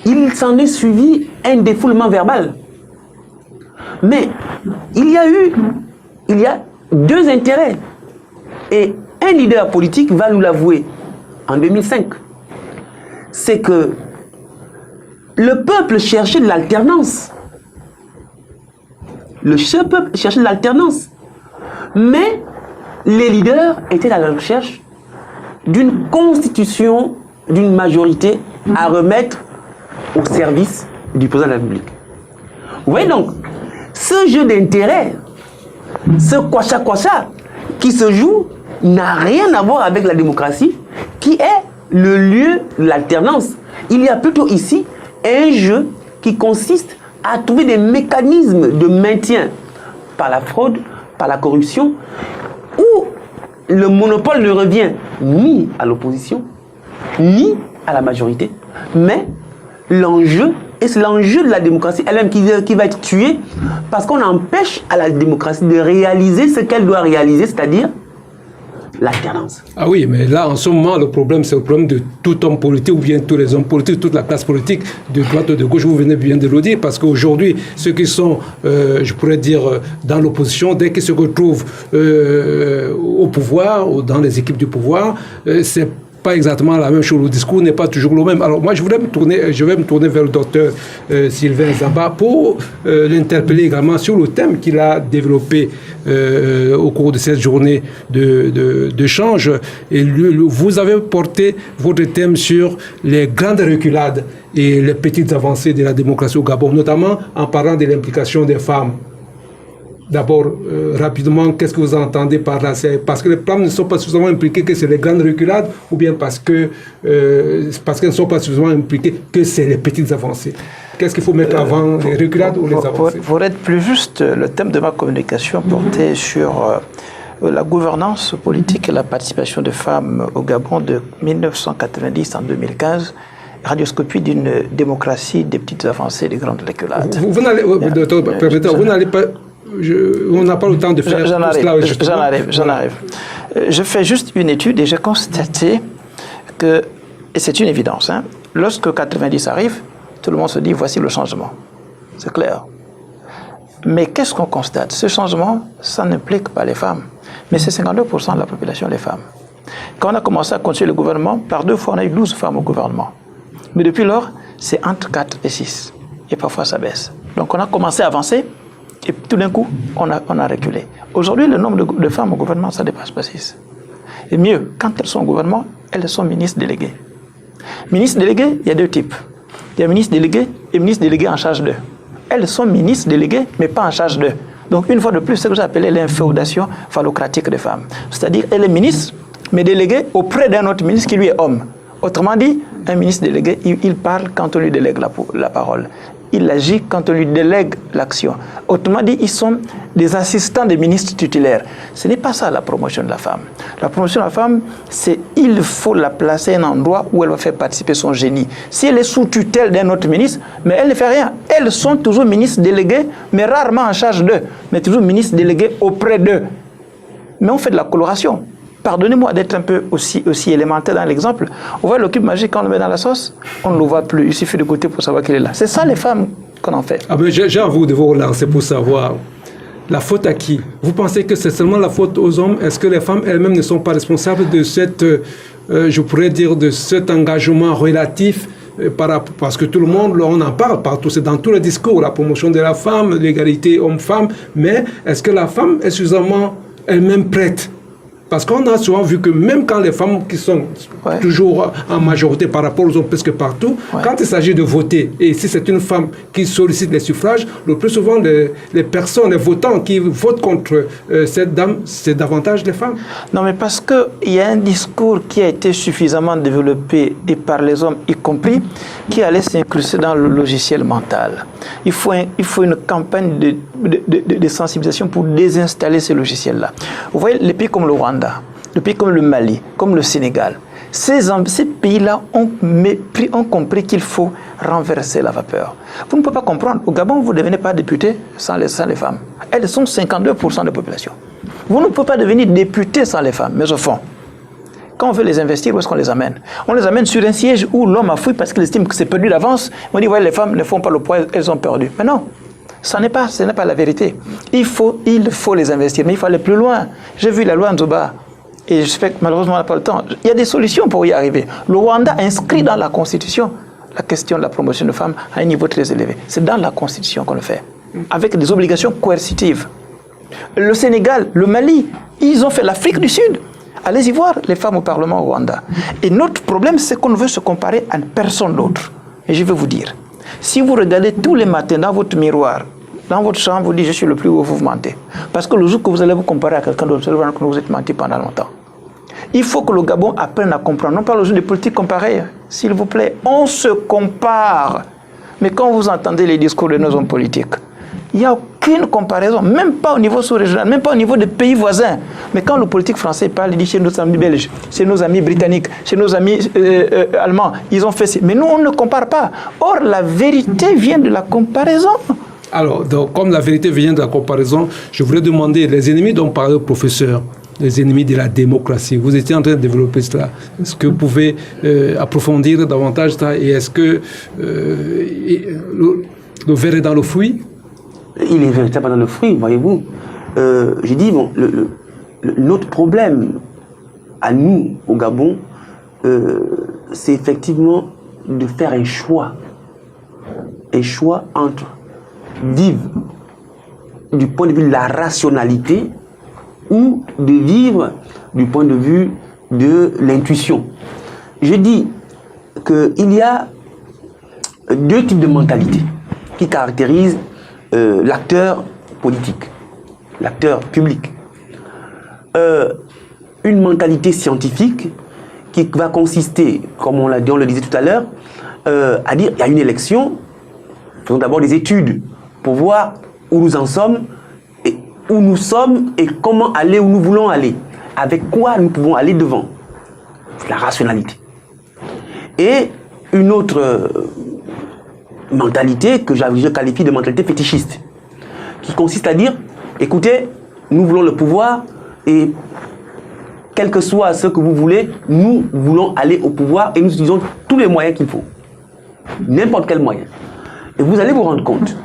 il s'en est suivi un défoulement verbal. Mais il y a deux intérêts. Et un leader politique va nous l'avouer en 2005. C'est que le peuple cherchait de l'alternance. Le peuple cherchait de l'alternance. Mais les leaders étaient à la recherche d'une constitution, d'une majorité à remettre au service du président de la République. Vous voyez donc, ce jeu d'intérêt, ce kwacha-kwacha qui se joue n'a rien à voir avec la démocratie qui est le lieu de l'alternance. Il y a plutôt ici un jeu qui consiste à trouver des mécanismes de maintien par la fraude, par la corruption, où le monopole ne revient ni à l'opposition, ni à la majorité, mais l'enjeu, et c'est l'enjeu de la démocratie elle-même qui va être tuée parce qu'on empêche à la démocratie de réaliser ce qu'elle doit réaliser, c'est-à-dire l'alternance. Ah oui, mais là, en ce moment, le problème, c'est le problème de tout homme politique ou bien tous les hommes politiques, toute la classe politique, de droite ou de gauche, vous venez bien de le dire, parce qu'aujourd'hui, ceux qui sont, je pourrais dire, dans l'opposition, dès qu'ils se retrouvent au pouvoir ou dans les équipes du pouvoir, c'est pas exactement la même chose. Le discours n'est pas toujours le même. Alors moi, je vais me tourner vers le docteur Sylvain Zamba pour l'interpeller également sur le thème qu'il a développé au cours de cette journée d'échange. Et vous avez porté votre thème sur les grandes reculades et les petites avancées de la démocratie au Gabon, notamment en parlant de l'implication des femmes. D'abord, rapidement, qu'est-ce que vous entendez par là? C'est parce que les femmes ne sont pas suffisamment impliquées que c'est les grandes reculades, ou bien parce qu'elles ne sont pas suffisamment impliquées que c'est les petites avancées? Qu'est-ce qu'il faut mettre avant, les reculades ou les avancées? Pour être plus juste, le thème de ma communication portait sur la gouvernance politique et la participation des femmes au Gabon de 1990 en 2015. Radioscopie d'une démocratie, des petites avancées, des grandes reculades. Vous n'allez pas... on n'a pas le temps de faire tout cela. J'en arrive. Je fais juste une étude et j'ai constaté que, et c'est une évidence, lorsque 90 arrive, tout le monde se dit voici le changement. C'est clair. Mais qu'est-ce qu'on constate? Ce changement, ça n'implique pas les femmes. Mais c'est 52% de la population, les femmes. Quand on a commencé à construire le gouvernement, par 2 fois, on a eu 12 femmes au gouvernement. Mais depuis lors, c'est entre 4 et 6. Et parfois, ça baisse. Donc on a commencé à avancer. Et tout d'un coup, on a reculé. Aujourd'hui, le nombre de femmes au gouvernement, ça dépasse pas 6. Et mieux, quand elles sont au gouvernement, elles sont ministres déléguées. Ministres délégués, il y a 2 types. Il y a ministres délégués et ministres délégués en charge d'eux. Elles sont ministres déléguées, mais pas en charge d'eux. Donc, une fois de plus, c'est ce que j'appelais l'inféodation phallocratique des femmes. C'est-à-dire, elle est ministre, mais déléguée auprès d'un autre ministre qui lui est homme. Autrement dit, un ministre délégué, il parle quand on lui délègue la parole. Il agit quand on lui délègue l'action. Autrement dit, ils sont des assistants des ministres titulaires. Ce n'est pas ça la promotion de la femme. La promotion de la femme, c'est il faut la placer à un endroit où elle va faire participer son génie. Si elle est sous tutelle d'un autre ministre, mais elle ne fait rien. Elles sont toujours ministres déléguées, mais rarement en charge d'eux, mais toujours ministres délégués auprès d'eux. Mais on fait de la coloration. Pardonnez-moi d'être un peu aussi élémentaire dans l'exemple. On voit le cube magique, quand on le met dans la sauce, on ne le voit plus. Il suffit de goûter pour savoir qu'il est là. C'est ça les femmes qu'on en fait. Ah ben j'ai envie de vous relancer pour savoir la faute à qui? Vous pensez que c'est seulement la faute aux hommes? Est-ce que les femmes elles-mêmes ne sont pas responsables de cette, je pourrais dire, de cet engagement relatif parce que tout le monde, on en parle partout, c'est dans tous les discours, la promotion de la femme, l'égalité homme-femme, mais est-ce que la femme est suffisamment elle-même prête? Parce qu'on a souvent vu que même quand les femmes qui sont toujours en majorité par rapport aux hommes presque partout, quand il s'agit de voter, et si c'est une femme qui sollicite les suffrages, le plus souvent les personnes, les votants qui votent contre cette dame, c'est davantage les femmes. Non, mais parce qu'il y a un discours qui a été suffisamment développé et par les hommes y compris, qui allait s'incruster dans le logiciel mental. Il faut une campagne de sensibilisation pour désinstaller ces logiciels-là. Vous voyez, les pays comme le Rwanda, des pays comme le Mali, comme le Sénégal, ces pays-là ont compris qu'il faut renverser la vapeur. Vous ne pouvez pas comprendre. Au Gabon, vous ne devenez pas député sans les femmes. Elles sont 52% de la population. Vous ne pouvez pas devenir député sans les femmes. Mais au fond, Quand on veut les investir, où est-ce qu'on les amène? On les amène sur un siège où l'homme a fui parce qu'il estime que c'est perdu d'avance. On dit, ouais, les femmes ne font pas le poids, elles ont perdu. Mais non, ce n'est pas la vérité. Il faut les investir, mais il faut aller plus loin. J'ai vu la loi Nzoba, et je sais que malheureusement on n'a pas le temps. Il y a des solutions pour y arriver. Le Rwanda inscrit dans la Constitution la question de la promotion de femmes à un niveau très élevé. C'est dans la Constitution qu'on le fait, avec des obligations coercitives. Le Sénégal, le Mali, ils ont fait l'Afrique du Sud. Allez-y voir les femmes au Parlement au Rwanda. Et notre problème, c'est qu'on veut se comparer à personne d'autre. Et je vais vous dire, si vous regardez tous les matins dans votre miroir, dans votre chambre, vous dites je suis le plus haut, vous mentez. Parce que le jour que vous allez vous comparer à quelqu'un d'autre, vous allez voir que vous êtes menti pendant longtemps. Il faut que le Gabon apprenne à comprendre. Non pas le jeu de politique comparée, s'il vous plaît. On se compare. Mais quand vous entendez les discours de nos hommes politiques, il n'y a aucune comparaison, même pas au niveau sous-régional, même pas au niveau des pays voisins. Mais quand le politique français parle, il dit chez nos amis belges, chez nos amis britanniques, chez nos amis allemands, ils ont fait ça. Mais nous, on ne compare pas. Or, la vérité vient de la comparaison. Alors, donc, comme la vérité vient de la comparaison, je voulais demander, les ennemis dont parlait le professeur, les ennemis de la démocratie, vous étiez en train de développer cela. Est-ce que vous pouvez approfondir davantage ça et est-ce que le verre est dans le fruit? Il est véritablement dans le fruit, voyez-vous. J'ai dit, bon, notre problème à nous, au Gabon, c'est effectivement de faire un choix entre vivre du point de vue de la rationalité ou de vivre du point de vue de l'intuition. Je dis qu'il y a deux types de mentalités qui caractérisent l'acteur politique, l'acteur public. Une mentalité scientifique qui va consister, comme on le disait tout à l'heure, à dire il y a une élection, faisons d'abord des études pour voir où nous en sommes, et où nous sommes et comment aller où nous voulons aller, avec quoi nous pouvons aller devant. C'est la rationalité. Et une autre mentalité que je qualifie de mentalité fétichiste, qui consiste à dire, écoutez, nous voulons le pouvoir et quel que soit ce que vous voulez, nous voulons aller au pouvoir et nous utilisons tous les moyens qu'il faut. N'importe quel moyen. Et vous allez vous rendre compte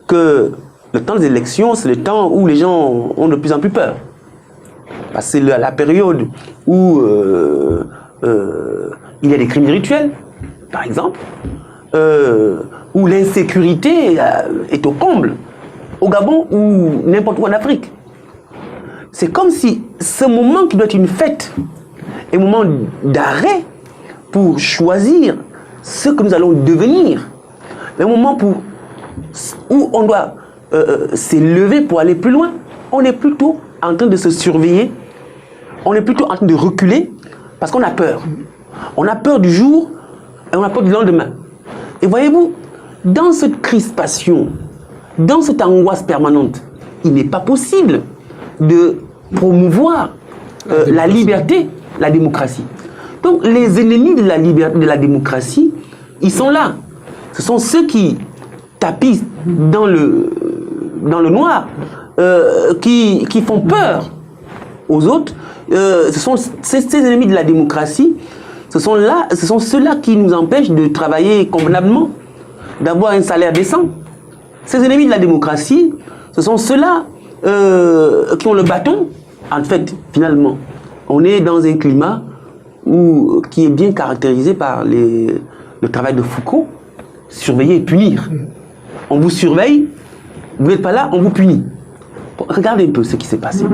que le temps des élections, c'est le temps où les gens ont de plus en plus peur. Parce que c'est la période où il y a des crimes rituels, par exemple, où l'insécurité est au comble, au Gabon ou n'importe où en Afrique. C'est comme si ce moment qui doit être une fête, un moment d'arrêt pour choisir ce que nous allons devenir, un moment où on doit s'élever pour aller plus loin, on est plutôt en train de se surveiller, on est plutôt en train de reculer parce qu'on a peur. On a peur du jour et on a peur du lendemain. Et voyez-vous, dans cette crispation, dans cette angoisse permanente, il n'est pas possible de promouvoir la liberté, la démocratie. Donc les ennemis de la liberté, de la démocratie, ils sont là. Ce sont ceux qui tapissent dans le noir, qui font peur aux autres. Ce sont ces ennemis de la démocratie, ce sont ceux-là qui nous empêchent de travailler convenablement, d'avoir un salaire décent. Ces ennemis de la démocratie, ce sont ceux-là qui ont le bâton. En fait, finalement, on est dans un climat qui est bien caractérisé par le travail de Foucault, surveiller et punir. On vous surveille, vous n'êtes pas là, on vous punit. Bon, regardez un peu ce qui s'est passé.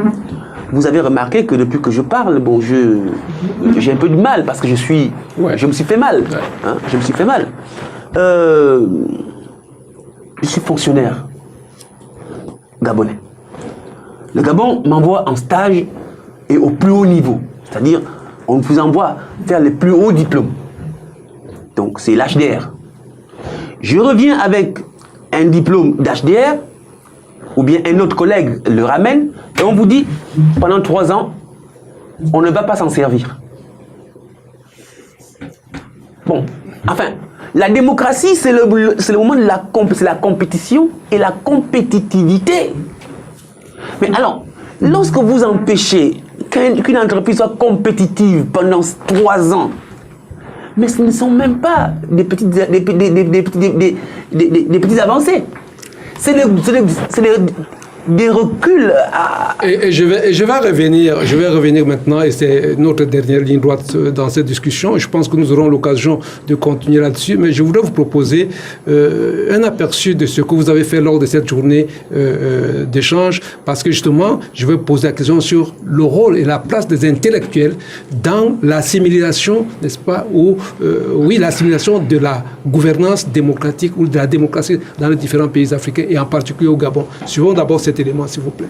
Vous avez remarqué que depuis que je parle, bon, j'ai un peu de mal parce que je me suis fait mal. Hein, je me suis fait mal. Je suis fonctionnaire gabonais. Le Gabon m'envoie en stage et au plus haut niveau. C'est-à-dire, on vous envoie faire les plus hauts diplômes. Donc, c'est l'HDR. Je reviens avec un diplôme d'HDR, ou bien un autre collègue le ramène, et on vous dit, pendant 3 ans, on ne va pas s'en servir. Bon, enfin, la démocratie, c'est le moment de la compétition et la compétitivité. Mais alors, lorsque vous empêchez qu'une entreprise soit compétitive pendant 3 ans. Mais ce ne sont même pas des petites avancées. C'est des reculs Et je vais revenir maintenant, et c'est notre dernière ligne droite dans cette discussion. Je pense que nous aurons l'occasion de continuer là-dessus, mais je voudrais vous proposer un aperçu de ce que vous avez fait lors de cette journée d'échange, parce que justement, je vais poser la question sur le rôle et la place des intellectuels dans l'assimilation, n'est-ce pas, l'assimilation de la gouvernance démocratique ou de la démocratie dans les différents pays africains, et en particulier au Gabon. Suivons d'abord cet élément, s'il vous plaît.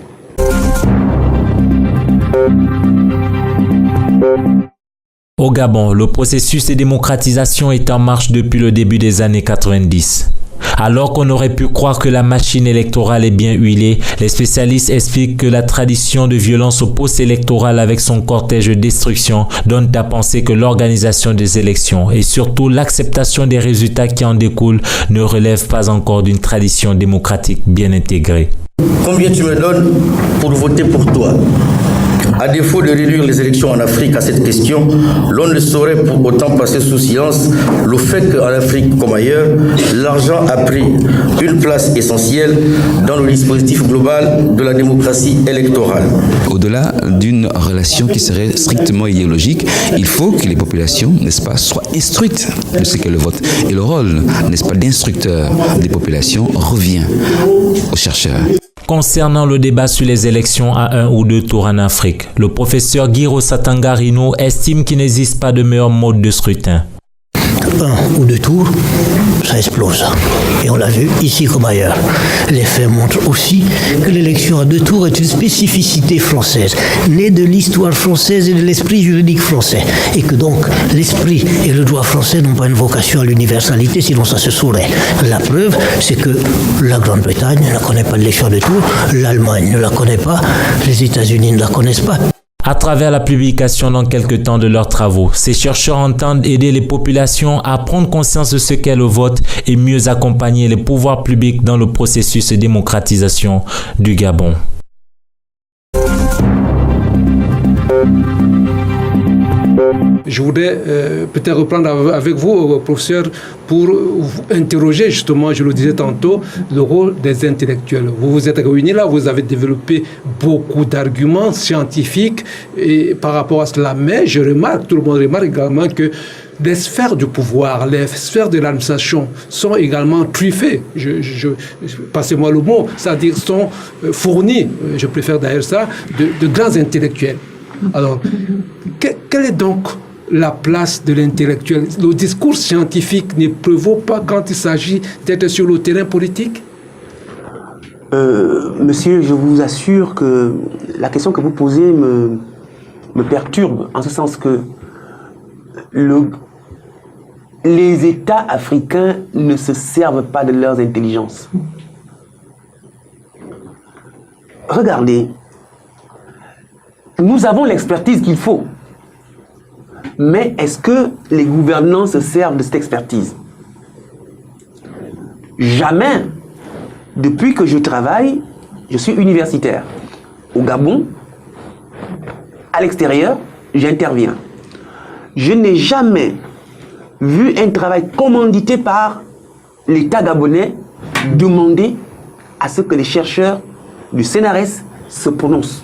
Au Gabon, le processus de démocratisation est en marche depuis le début des années 90. Alors qu'on aurait pu croire que la machine électorale est bien huilée, les spécialistes expliquent que la tradition de violence post-électorale avec son cortège de destruction donne à penser que l'organisation des élections et surtout l'acceptation des résultats qui en découlent ne relève pas encore d'une tradition démocratique bien intégrée. Combien tu me donnes pour voter pour toi? À défaut de réduire les élections en Afrique à cette question, l'on ne saurait pour autant passer sous silence le fait qu'en Afrique comme ailleurs, l'argent a pris une place essentielle dans le dispositif global de la démocratie électorale. Au-delà d'une relation qui serait strictement idéologique, il faut que les populations, n'est-ce pas, soient instruites de ce qu'est le vote. Et le rôle, n'est-ce pas, d'instructeur des populations revient aux chercheurs. Concernant le débat sur les élections à 1 ou 2 tours en Afrique, le professeur Guiro Satangarino estime qu'il n'existe pas de meilleur mode de scrutin. 1 ou 2 tours, ça explose. Et on l'a vu ici comme ailleurs. Les faits montrent aussi que l'élection à 2 tours est une spécificité française, née de l'histoire française et de l'esprit juridique français. Et que donc l'esprit et le droit français n'ont pas une vocation à l'universalité, sinon ça se saurait. La preuve, c'est que la Grande-Bretagne ne connaît pas l'élection à 2 tours, l'Allemagne ne la connaît pas, les États-Unis ne la connaissent pas. À travers la publication dans quelques temps de leurs travaux, ces chercheurs entendent aider les populations à prendre conscience de ce qu'est le vote et mieux accompagner les pouvoirs publics dans le processus de démocratisation du Gabon. Je voudrais peut-être reprendre avec vous, professeur, pour vous interroger justement, je le disais tantôt, le rôle des intellectuels. Vous vous êtes réunis là, vous avez développé beaucoup d'arguments scientifiques et par rapport à cela, mais je remarque, tout le monde remarque également que les sphères du pouvoir, les sphères de l'administration sont également truffées, passez-moi le mot, c'est-à-dire sont fournies, je préfère d'ailleurs ça, de grands intellectuels. Alors, quelle est donc la place de l'intellectuel? Le discours scientifique ne prévaut pas quand il s'agit d'être sur le terrain politique? Monsieur, je vous assure que la question que vous posez me perturbe, en ce sens que les États africains ne se servent pas de leurs intelligences. Regardez, nous avons l'expertise qu'il faut. Mais est-ce que les gouvernants se servent de cette expertise? Jamais. Depuis que je travaille, je suis universitaire. Au Gabon, à l'extérieur, j'interviens. Je n'ai jamais vu un travail commandité par l'État gabonais demander à ce que les chercheurs du CNRS se prononcent.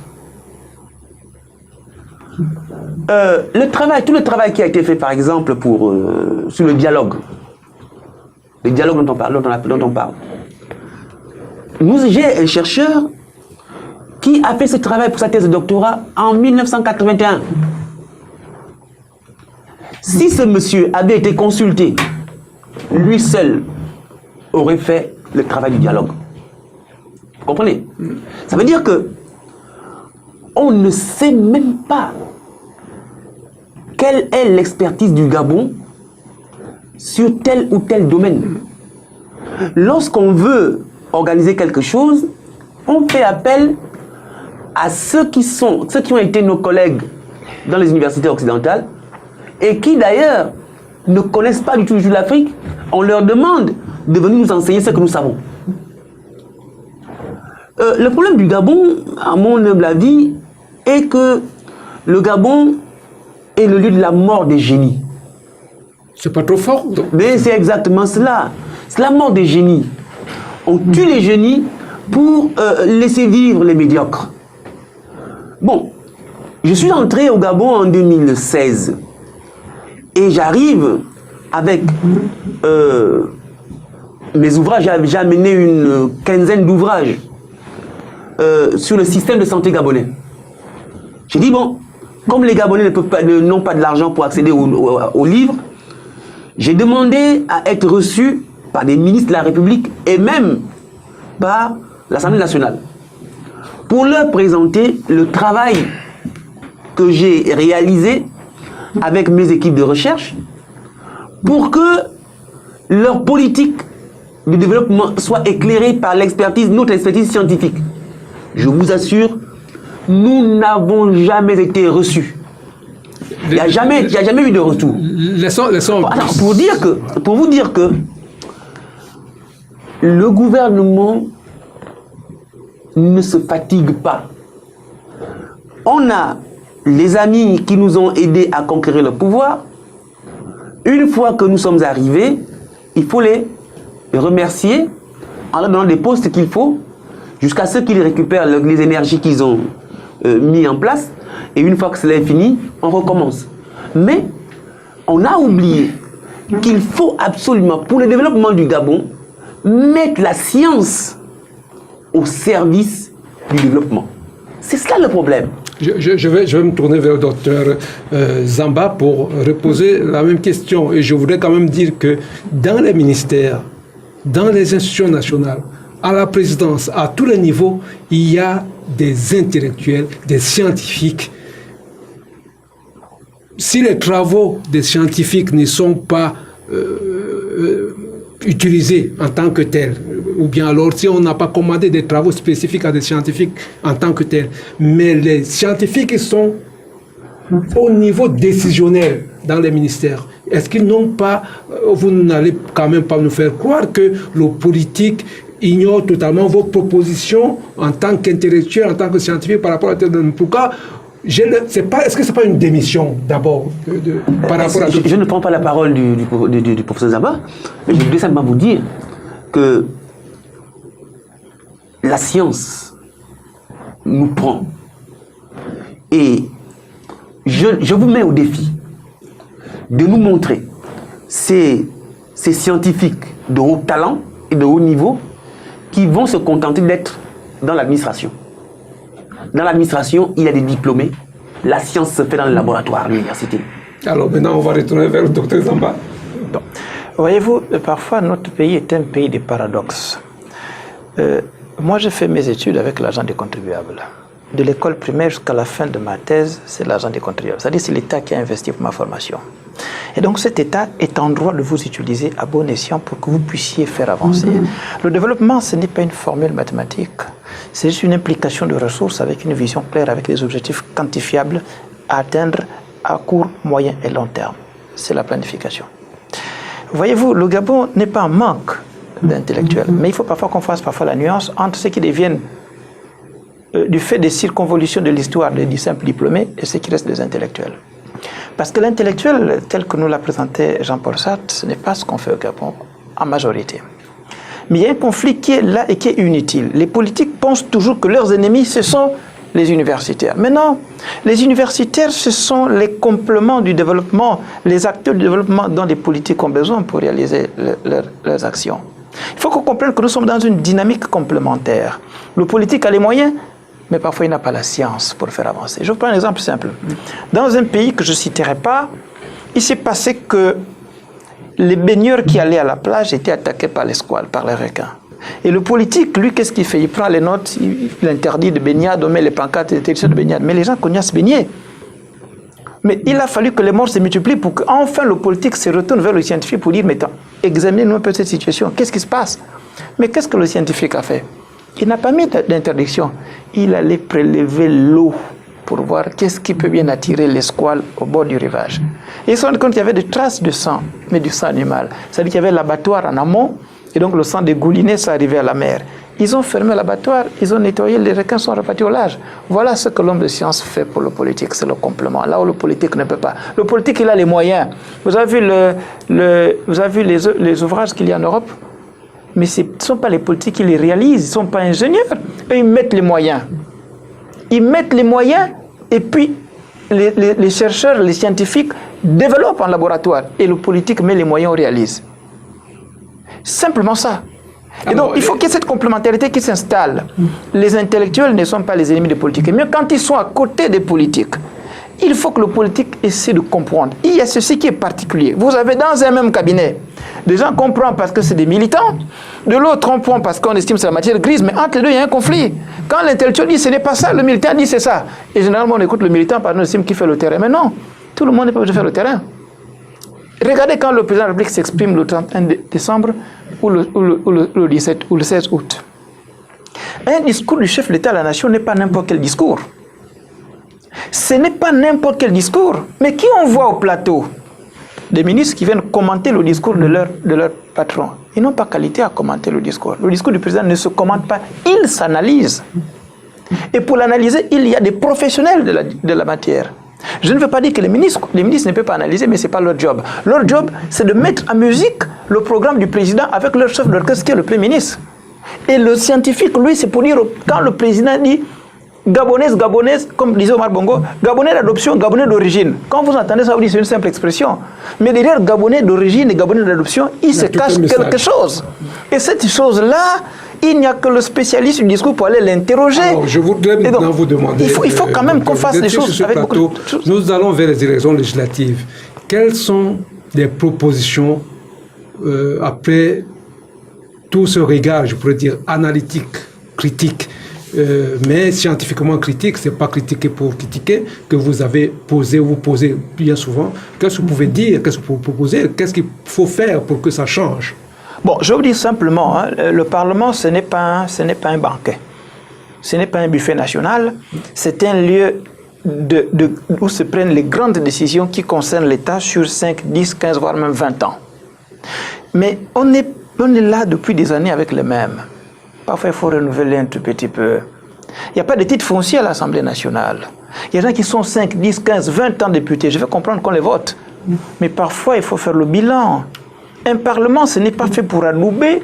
Tout le travail qui a été fait, par exemple, sur le dialogue dont on parle. J'ai un chercheur qui a fait ce travail pour sa thèse de doctorat en 1981. Si ce monsieur avait été consulté, lui seul aurait fait le travail du dialogue. Vous comprenez? Ça veut dire que on ne sait même pas quelle est l'expertise du Gabon sur tel ou tel domaine. Lorsqu'on veut organiser quelque chose, on fait appel à ceux qui ont été nos collègues dans les universités occidentales et qui d'ailleurs ne connaissent pas du tout l'Afrique. On leur demande de venir nous enseigner ce que nous savons. Le problème du Gabon, à mon humble avis, est que le Gabon est le lieu de la mort des génies. C'est pas trop fort. Donc. Mais c'est exactement cela. C'est la mort des génies. On tue les génies pour laisser vivre les médiocres. Bon, je suis entré au Gabon en 2016 et j'arrive avec mes ouvrages. J'ai amené une quinzaine d'ouvrages sur le système de santé gabonais. J'ai dit, bon, comme les Gabonais n'ont pas de l'argent pour accéder aux livres, j'ai demandé à être reçu par des ministres de la République et même par l'Assemblée nationale pour leur présenter le travail que j'ai réalisé avec mes équipes de recherche pour que leur politique de développement soit éclairée par notre expertise scientifique. Je vous assure, nous n'avons jamais été reçus. Il n'y a jamais eu de retour. Pour vous dire que le gouvernement ne se fatigue pas. On a les amis qui nous ont aidés à conquérir le pouvoir. Une fois que nous sommes arrivés, il faut les remercier en leur donnant des postes qu'il faut jusqu'à ce qu'ils récupèrent les énergies qu'ils ont mis en place. Et une fois que cela est fini, on recommence. Mais on a oublié qu'il faut absolument, pour le développement du Gabon, mettre la science au service du développement. C'est cela le problème. Je vais me tourner vers le docteur Zamba pour reposer la même question. Et je voudrais quand même dire que dans les ministères, dans les institutions nationales, à la présidence, à tous les niveaux, il y a des intellectuels, des scientifiques. Si les travaux des scientifiques ne sont pas utilisés en tant que tels, ou bien alors si on n'a pas commandé des travaux spécifiques à des scientifiques en tant que tels, mais les scientifiques sont au niveau décisionnel dans les ministères. Est-ce qu'ils n'ont pas, vous n'allez quand même pas nous faire croire que le politique ignore totalement vos propositions en tant qu'intellectuel, en tant que scientifique par rapport à pourquoi est-ce que ce n'est pas une démission d'abord par rapport à... Je ne prends pas la parole du professeur Zamba, mais je voulais simplement vous dire que la science nous prend. Et je vous mets au défi de nous montrer ces scientifiques de haut talent et de haut niveau qui vont se contenter d'être dans l'administration. Dans l'administration, il y a des diplômés. La science se fait dans le laboratoire à l'université. Alors maintenant, on va retourner vers le docteur Zamba. Bon. Voyez-vous, parfois notre pays est un pays de paradoxes. Moi, j'ai fait mes études avec l'argent des contribuables. De l'école primaire jusqu'à la fin de ma thèse, c'est l'argent des contribuables. C'est-à-dire c'est l'État qui a investi pour ma formation. Et donc cet État est en droit de vous utiliser à bon escient pour que vous puissiez faire avancer. Le développement, ce n'est pas une formule mathématique. C'est juste une implication de ressources avec une vision claire, avec des objectifs quantifiables à atteindre à court, moyen et long terme. C'est la planification. Voyez-vous, le Gabon n'est pas un manque d'intellectuels, mais il faut parfois qu'on fasse la nuance entre ceux qui deviennent du fait des circonvolutions de l'histoire du simple diplômé et ceux qui restent des intellectuels. Parce que l'intellectuel, tel que nous l'a présenté Jean-Paul Sartre, ce n'est pas ce qu'on fait au Gabon en majorité. Mais il y a un conflit qui est là et qui est inutile. Les politiques pensent toujours que leurs ennemis, ce sont les universitaires. Mais non, les universitaires, ce sont les compléments du développement, les acteurs du développement dont les politiques ont besoin pour réaliser leurs actions. Il faut qu'on comprenne que nous sommes dans une dynamique complémentaire. Le politique a les moyens, mais parfois il n'a pas la science pour faire avancer. Je vous prends un exemple simple. Dans un pays que je ne citerai pas, il s'est passé que les baigneurs qui allaient à la plage étaient attaqués par les squales, par les requins. Et le politique, lui, qu'est-ce qu'il fait? Il prend les notes, il interdit de baignade, on met les pancartes d'interdiction de baignade. Mais les gens connaissent se baigner. Mais il a fallu que les morts se multiplient pour qu'enfin le politique se retourne vers le scientifique pour dire, mais examinez-nous un peu cette situation, qu'est-ce qui se passe? Mais qu'est-ce que le scientifique a fait? Il n'a pas mis d'interdiction. Il allait prélever l'eau pour voir qu'est-ce qui peut bien attirer les squales au bord du rivage. Et ils se sont rendus compte qu'il y avait des traces de sang, mais du sang animal. C'est-à-dire qu'il y avait l'abattoir en amont, et donc le sang dégouliné, ça arrivait à la mer. Ils ont fermé l'abattoir, ils ont nettoyé, les requins sont repartis au large. Voilà ce que l'homme de science fait pour le politique, c'est le complément. Là où le politique ne peut pas. Le politique, il a les moyens. Vous avez vu les ouvrages qu'il y a en Europe? Mais ce ne sont pas les politiques qui les réalisent, ils ne sont pas ingénieurs. Eux, ils mettent les moyens. Ils mettent les moyens et puis les chercheurs, les scientifiques développent en laboratoire et le politique met les moyens, on réalise. Simplement ça. Et donc, il faut qu'il y ait cette complémentarité qui s'installe. Les intellectuels ne sont pas les ennemis des politiques. Mais quand ils sont à côté des politiques, il faut que le politique essaie de comprendre. Il y a ceci qui est particulier. Vous avez dans un même cabinet des gens comprennent parce que c'est des militants, de l'autre comprend parce qu'on estime que c'est la matière grise, mais entre les deux, il y a un conflit. Quand l'intellectuel dit ce n'est pas ça, le militant dit c'est ça. Et généralement, on écoute le militant parce qu'on estime qu'il fait le terrain. Mais non, tout le monde n'est pas obligé de faire le terrain. Regardez quand le président de la République s'exprime le 31 décembre ou le 17 ou le 16 août. Un discours du chef de l'État à la nation n'est pas n'importe quel discours. Ce n'est pas n'importe quel discours. Mais qui on voit au plateau? Des ministres qui viennent commenter le discours de leur patron. Ils n'ont pas qualité à commenter le discours. Le discours du président ne se commente pas, il s'analyse. Et pour l'analyser, il y a des professionnels de la matière. Je ne veux pas dire que les ministres ne peuvent pas analyser, mais ce n'est pas leur job. Leur job, c'est de mettre en musique le programme du président avec leur chef d'orchestre qui est le Premier ministre. Et le scientifique, lui, c'est pour dire, quand le président dit gabonaise, comme disait Omar Bongo, gabonais d'adoption, gabonais d'origine. Quand vous entendez ça, vous dites c'est une simple expression. Mais derrière gabonais d'origine et gabonais d'adoption, il se cache quelque chose. Et cette chose-là, il n'y a que le spécialiste du discours pour aller l'interroger. Alors, je voudrais maintenant vous demander... Il faut quand même qu'on fasse les choses avec beaucoup de choses. Nous allons vers les élections législatives. Quelles sont les propositions après tout ce regard, je pourrais dire, analytique, critique, mais scientifiquement critique, ce n'est pas critiquer pour critiquer, que vous avez posé, vous posez bien souvent. Qu'est-ce que vous pouvez dire, qu'est-ce que vous proposez, qu'est-ce qu'il faut faire pour que ça change? Bon, je vous dis simplement, hein, le Parlement, ce n'est pas un banquet. Ce n'est pas un buffet national. C'est un lieu où se prennent les grandes décisions qui concernent l'État sur 5, 10, 15, voire même 20 ans. Mais on est là depuis des années avec les mêmes. Parfois, il faut renouveler un tout petit peu. Il n'y a pas de titre foncier à l'Assemblée nationale. Il y a des gens qui sont 5, 10, 15, 20 ans députés. Je vais comprendre qu'on les vote. Mais parfois, il faut faire le bilan. Un Parlement, ce n'est pas fait pour adouber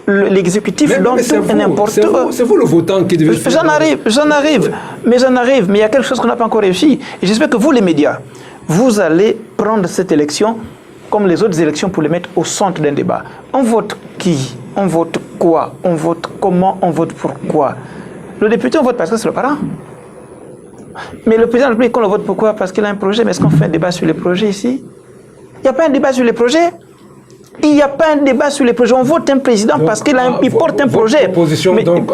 l'exécutif dans tout et n'importe où. C'est vous le votant qui devez faire. J'en arrive. Mais il y a quelque chose qu'on n'a pas encore réussi. Et j'espère que vous, les médias, vous allez prendre cette élection comme les autres élections pour les mettre au centre d'un débat. On vote qui? On vote quoi? On vote comment? On vote pourquoi? Le député, on vote parce que c'est le parent. Mais le président de la République, on le vote pourquoi? Parce qu'il a un projet. Mais est-ce qu'on fait un débat sur les projets ici? Il n'y a pas un débat sur les projets. Il n'y a pas un débat sur les projets. On vote un président donc, parce qu'il porte un projet. Mais donc,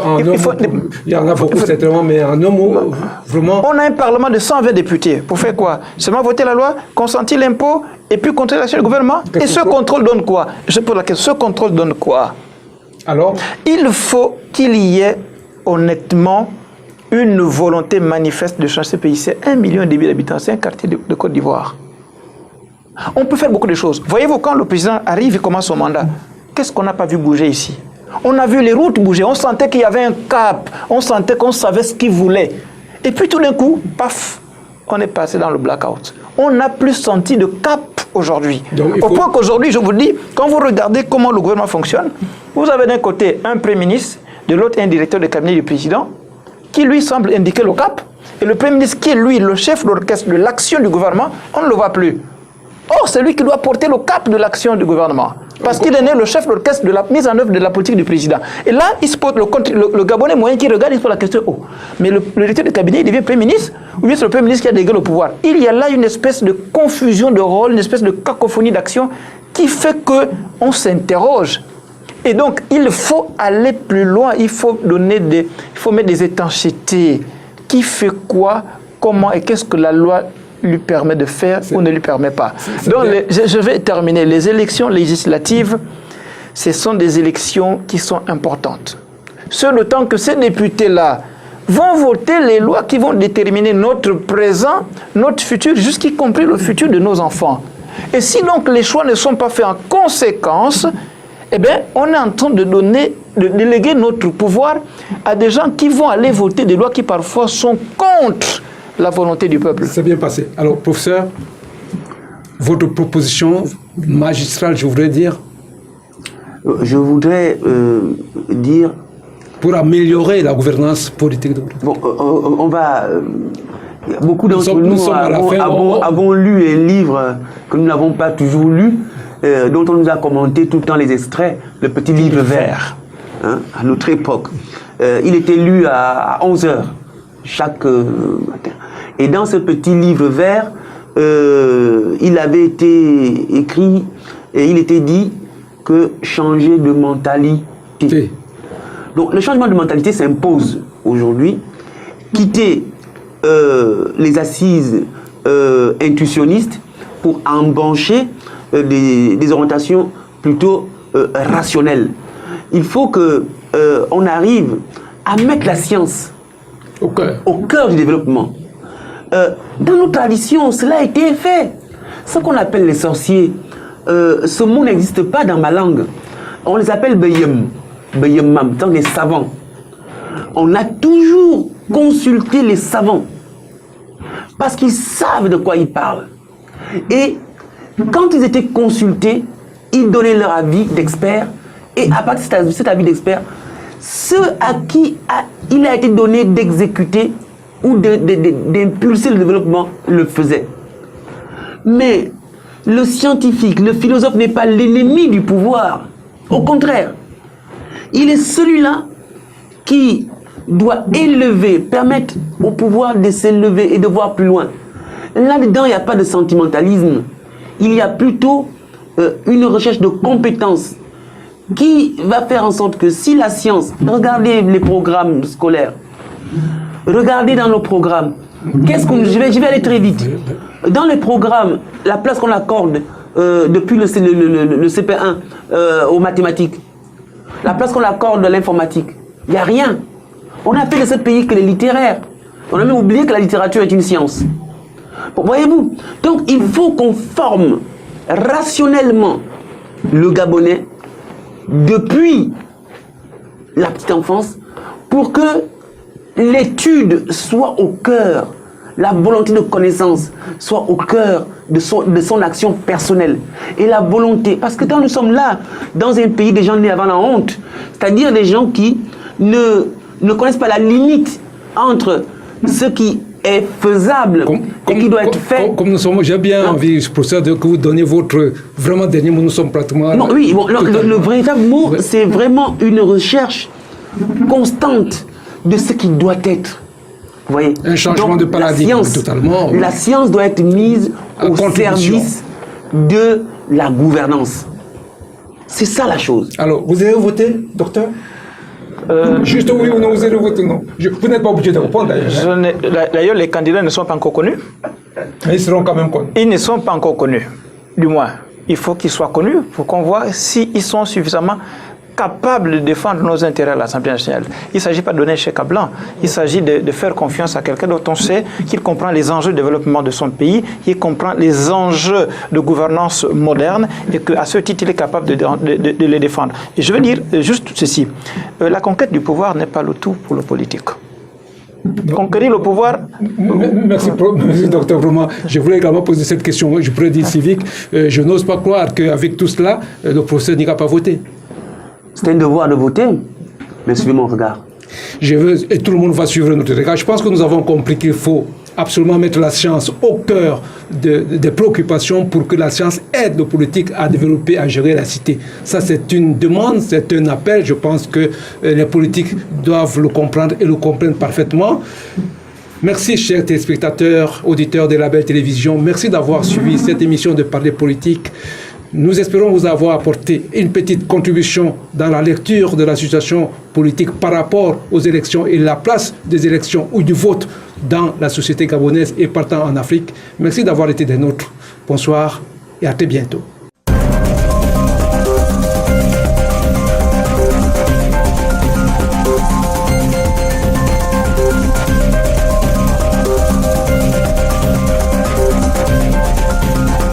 il y en a beaucoup certainement, mais en un mot, vraiment... On a un Parlement de 120 députés. Pour faire quoi? Seulement voter la loi, consentir l'impôt, et puis contrôler l'action du gouvernement. Et ce contrôle donne quoi? Je pose la question, ce contrôle donne quoi? Alors? Il faut qu'il y ait honnêtement une volonté manifeste de changer ce pays. C'est 1,5 million d'habitants, c'est un quartier de Côte d'Ivoire. On peut faire beaucoup de choses. Voyez-vous, quand le président arrive et commence son mandat, qu'est-ce qu'on n'a pas vu bouger ici? On a vu les routes bouger, on sentait qu'il y avait un cap, on sentait qu'on savait ce qu'il voulait. Et puis tout d'un coup, paf, on est passé dans le blackout. On n'a plus senti de cap aujourd'hui. Au point qu'aujourd'hui, je vous dis, quand vous regardez comment le gouvernement fonctionne, vous avez d'un côté un Premier ministre, de l'autre un directeur de cabinet du président, qui lui semble indiquer le cap, et le Premier ministre qui est lui le chef d'orchestre de l'action du gouvernement, on ne le voit plus. Or, c'est lui qui doit porter le cap de l'action du gouvernement. Parce qu'il est né le chef d'orchestre de la mise en œuvre de la politique du président. Et là, il se pose le Gabonais moyen qui regarde, il se pose la question, oh, mais le directeur de cabinet, il devient Premier ministre, ou bien c'est le Premier ministre qui a délégué le pouvoir. Il y a là une espèce de confusion de rôle, une espèce de cacophonie d'action qui fait qu'on s'interroge. Et donc, il faut aller plus loin, il faut mettre des étanchéités. Qui fait quoi, comment et qu'est-ce que la loi lui permet de faire ou ne lui permet pas. Donc, je vais terminer. Les élections législatives, ce sont des élections qui sont importantes. Ce d'autant que ces députés-là vont voter les lois qui vont déterminer notre présent, notre futur, jusqu'y compris le futur de nos enfants. Et si donc les choix ne sont pas faits en conséquence, eh bien, on est en train de déléguer notre pouvoir à des gens qui vont aller voter des lois qui parfois sont contre la volonté du peuple. C'est bien passé. Alors, professeur, votre proposition magistrale, je voudrais dire. Je voudrais dire... Pour améliorer la gouvernance politique de Bon, on va... beaucoup d'entre nous avons lu un livre que nous n'avons pas toujours lu, dont on nous a commenté tout le temps les extraits, le petit livre vert, hein, à notre époque. Il était lu à 11h chaque matin. Et dans ce petit livre vert, il avait été écrit et il était dit que changer de mentalité. Oui. Donc le changement de mentalité s'impose aujourd'hui. Quitter les assises intuitionnistes pour embancher des orientations plutôt rationnelles. Il faut qu'on arrive à mettre la science au cœur du développement. Dans nos traditions, cela a été fait. Ce qu'on appelle les sorciers, ce mot n'existe pas dans ma langue. On les appelle Beyem, Beyemam, tant les savants. On a toujours consulté les savants parce qu'ils savent de quoi ils parlent. Et quand ils étaient consultés, ils donnaient leur avis d'experts. Et à partir de cet avis d'experts, ceux à qui il a été donné d'exécuter ou d'impulser le développement le faisaient. Mais le scientifique, le philosophe n'est pas l'ennemi du pouvoir. Au contraire, il est celui-là qui doit élever, permettre au pouvoir de s'élever et de voir plus loin. Là-dedans, il n'y a pas de sentimentalisme. Il y a plutôt une recherche de compétences qui va faire en sorte que si la science, regardez les programmes scolaires, regardez dans nos programmes, je vais aller très vite. Dans les programmes, la place qu'on accorde depuis le CP1 aux mathématiques, la place qu'on accorde à l'informatique, il n'y a rien. On a fait de ce pays que les littéraires. On a même oublié que la littérature est une science. Bon, voyez-vous, donc il faut qu'on forme rationnellement le Gabonais depuis la petite enfance pour que l'étude soit au cœur, la volonté de connaissance soit au cœur de son action personnelle. Et la volonté, parce que quand nous sommes là, dans un pays des gens nés avant la honte, c'est-à-dire des gens qui ne connaissent pas la limite entre ce qui est faisable et qui doit être fait. Comme nous sommes, j'ai bien envie, professeur, que vous donniez votre vraiment dernier mot. Nous sommes pratiquement... Non, oui, bon, le véritable mot, c'est vraiment une recherche constante de ce qui doit être. Vous voyez? Un changement de paradigme, totalement. La science doit être mise au service de la gouvernance. C'est ça la chose. Alors, vous avez voté, docteur? Juste oui ou non, vous avez voté non. Vous n'êtes pas obligé de répondre d'ailleurs. D'ailleurs, les candidats ne sont pas encore connus. Mais ils seront quand même connus. Ils ne sont pas encore connus. Du moins, il faut qu'ils soient connus pour qu'on voit s'ils sont suffisamment capables de défendre nos intérêts à l'Assemblée nationale. Il ne s'agit pas de donner un chèque à blanc. Il s'agit de faire confiance à quelqu'un dont on sait qu'il comprend les enjeux de développement de son pays, qu'il comprend les enjeux de gouvernance moderne et qu'à ce titre, il est capable de les défendre. Et je veux dire juste ceci. La conquête du pouvoir n'est pas le tout pour le politique. Conquérir le pouvoir... Merci, docteur. Vraiment, je voulais également poser cette question. Je pourrais dire civique. Je n'ose pas croire qu'avec tout cela, le professeur n'ira pas voter. C'est un devoir de voter, mais suivez mon regard. Et tout le monde va suivre notre regard. Je pense que nous avons compris qu'il faut absolument mettre la science au cœur des préoccupations pour que la science aide le politique à développer, à gérer la cité. Ça, c'est une demande, c'est un appel. Je pense que les politiques doivent le comprendre et le comprennent parfaitement. Merci, chers téléspectateurs, auditeurs de la Belle Télévision. Merci d'avoir suivi cette émission de Parler Politique. Nous espérons vous avoir apporté une petite contribution dans la lecture de la situation politique par rapport aux élections et la place des élections ou du vote dans la société gabonaise et partant en Afrique. Merci d'avoir été des nôtres. Bonsoir et à très bientôt.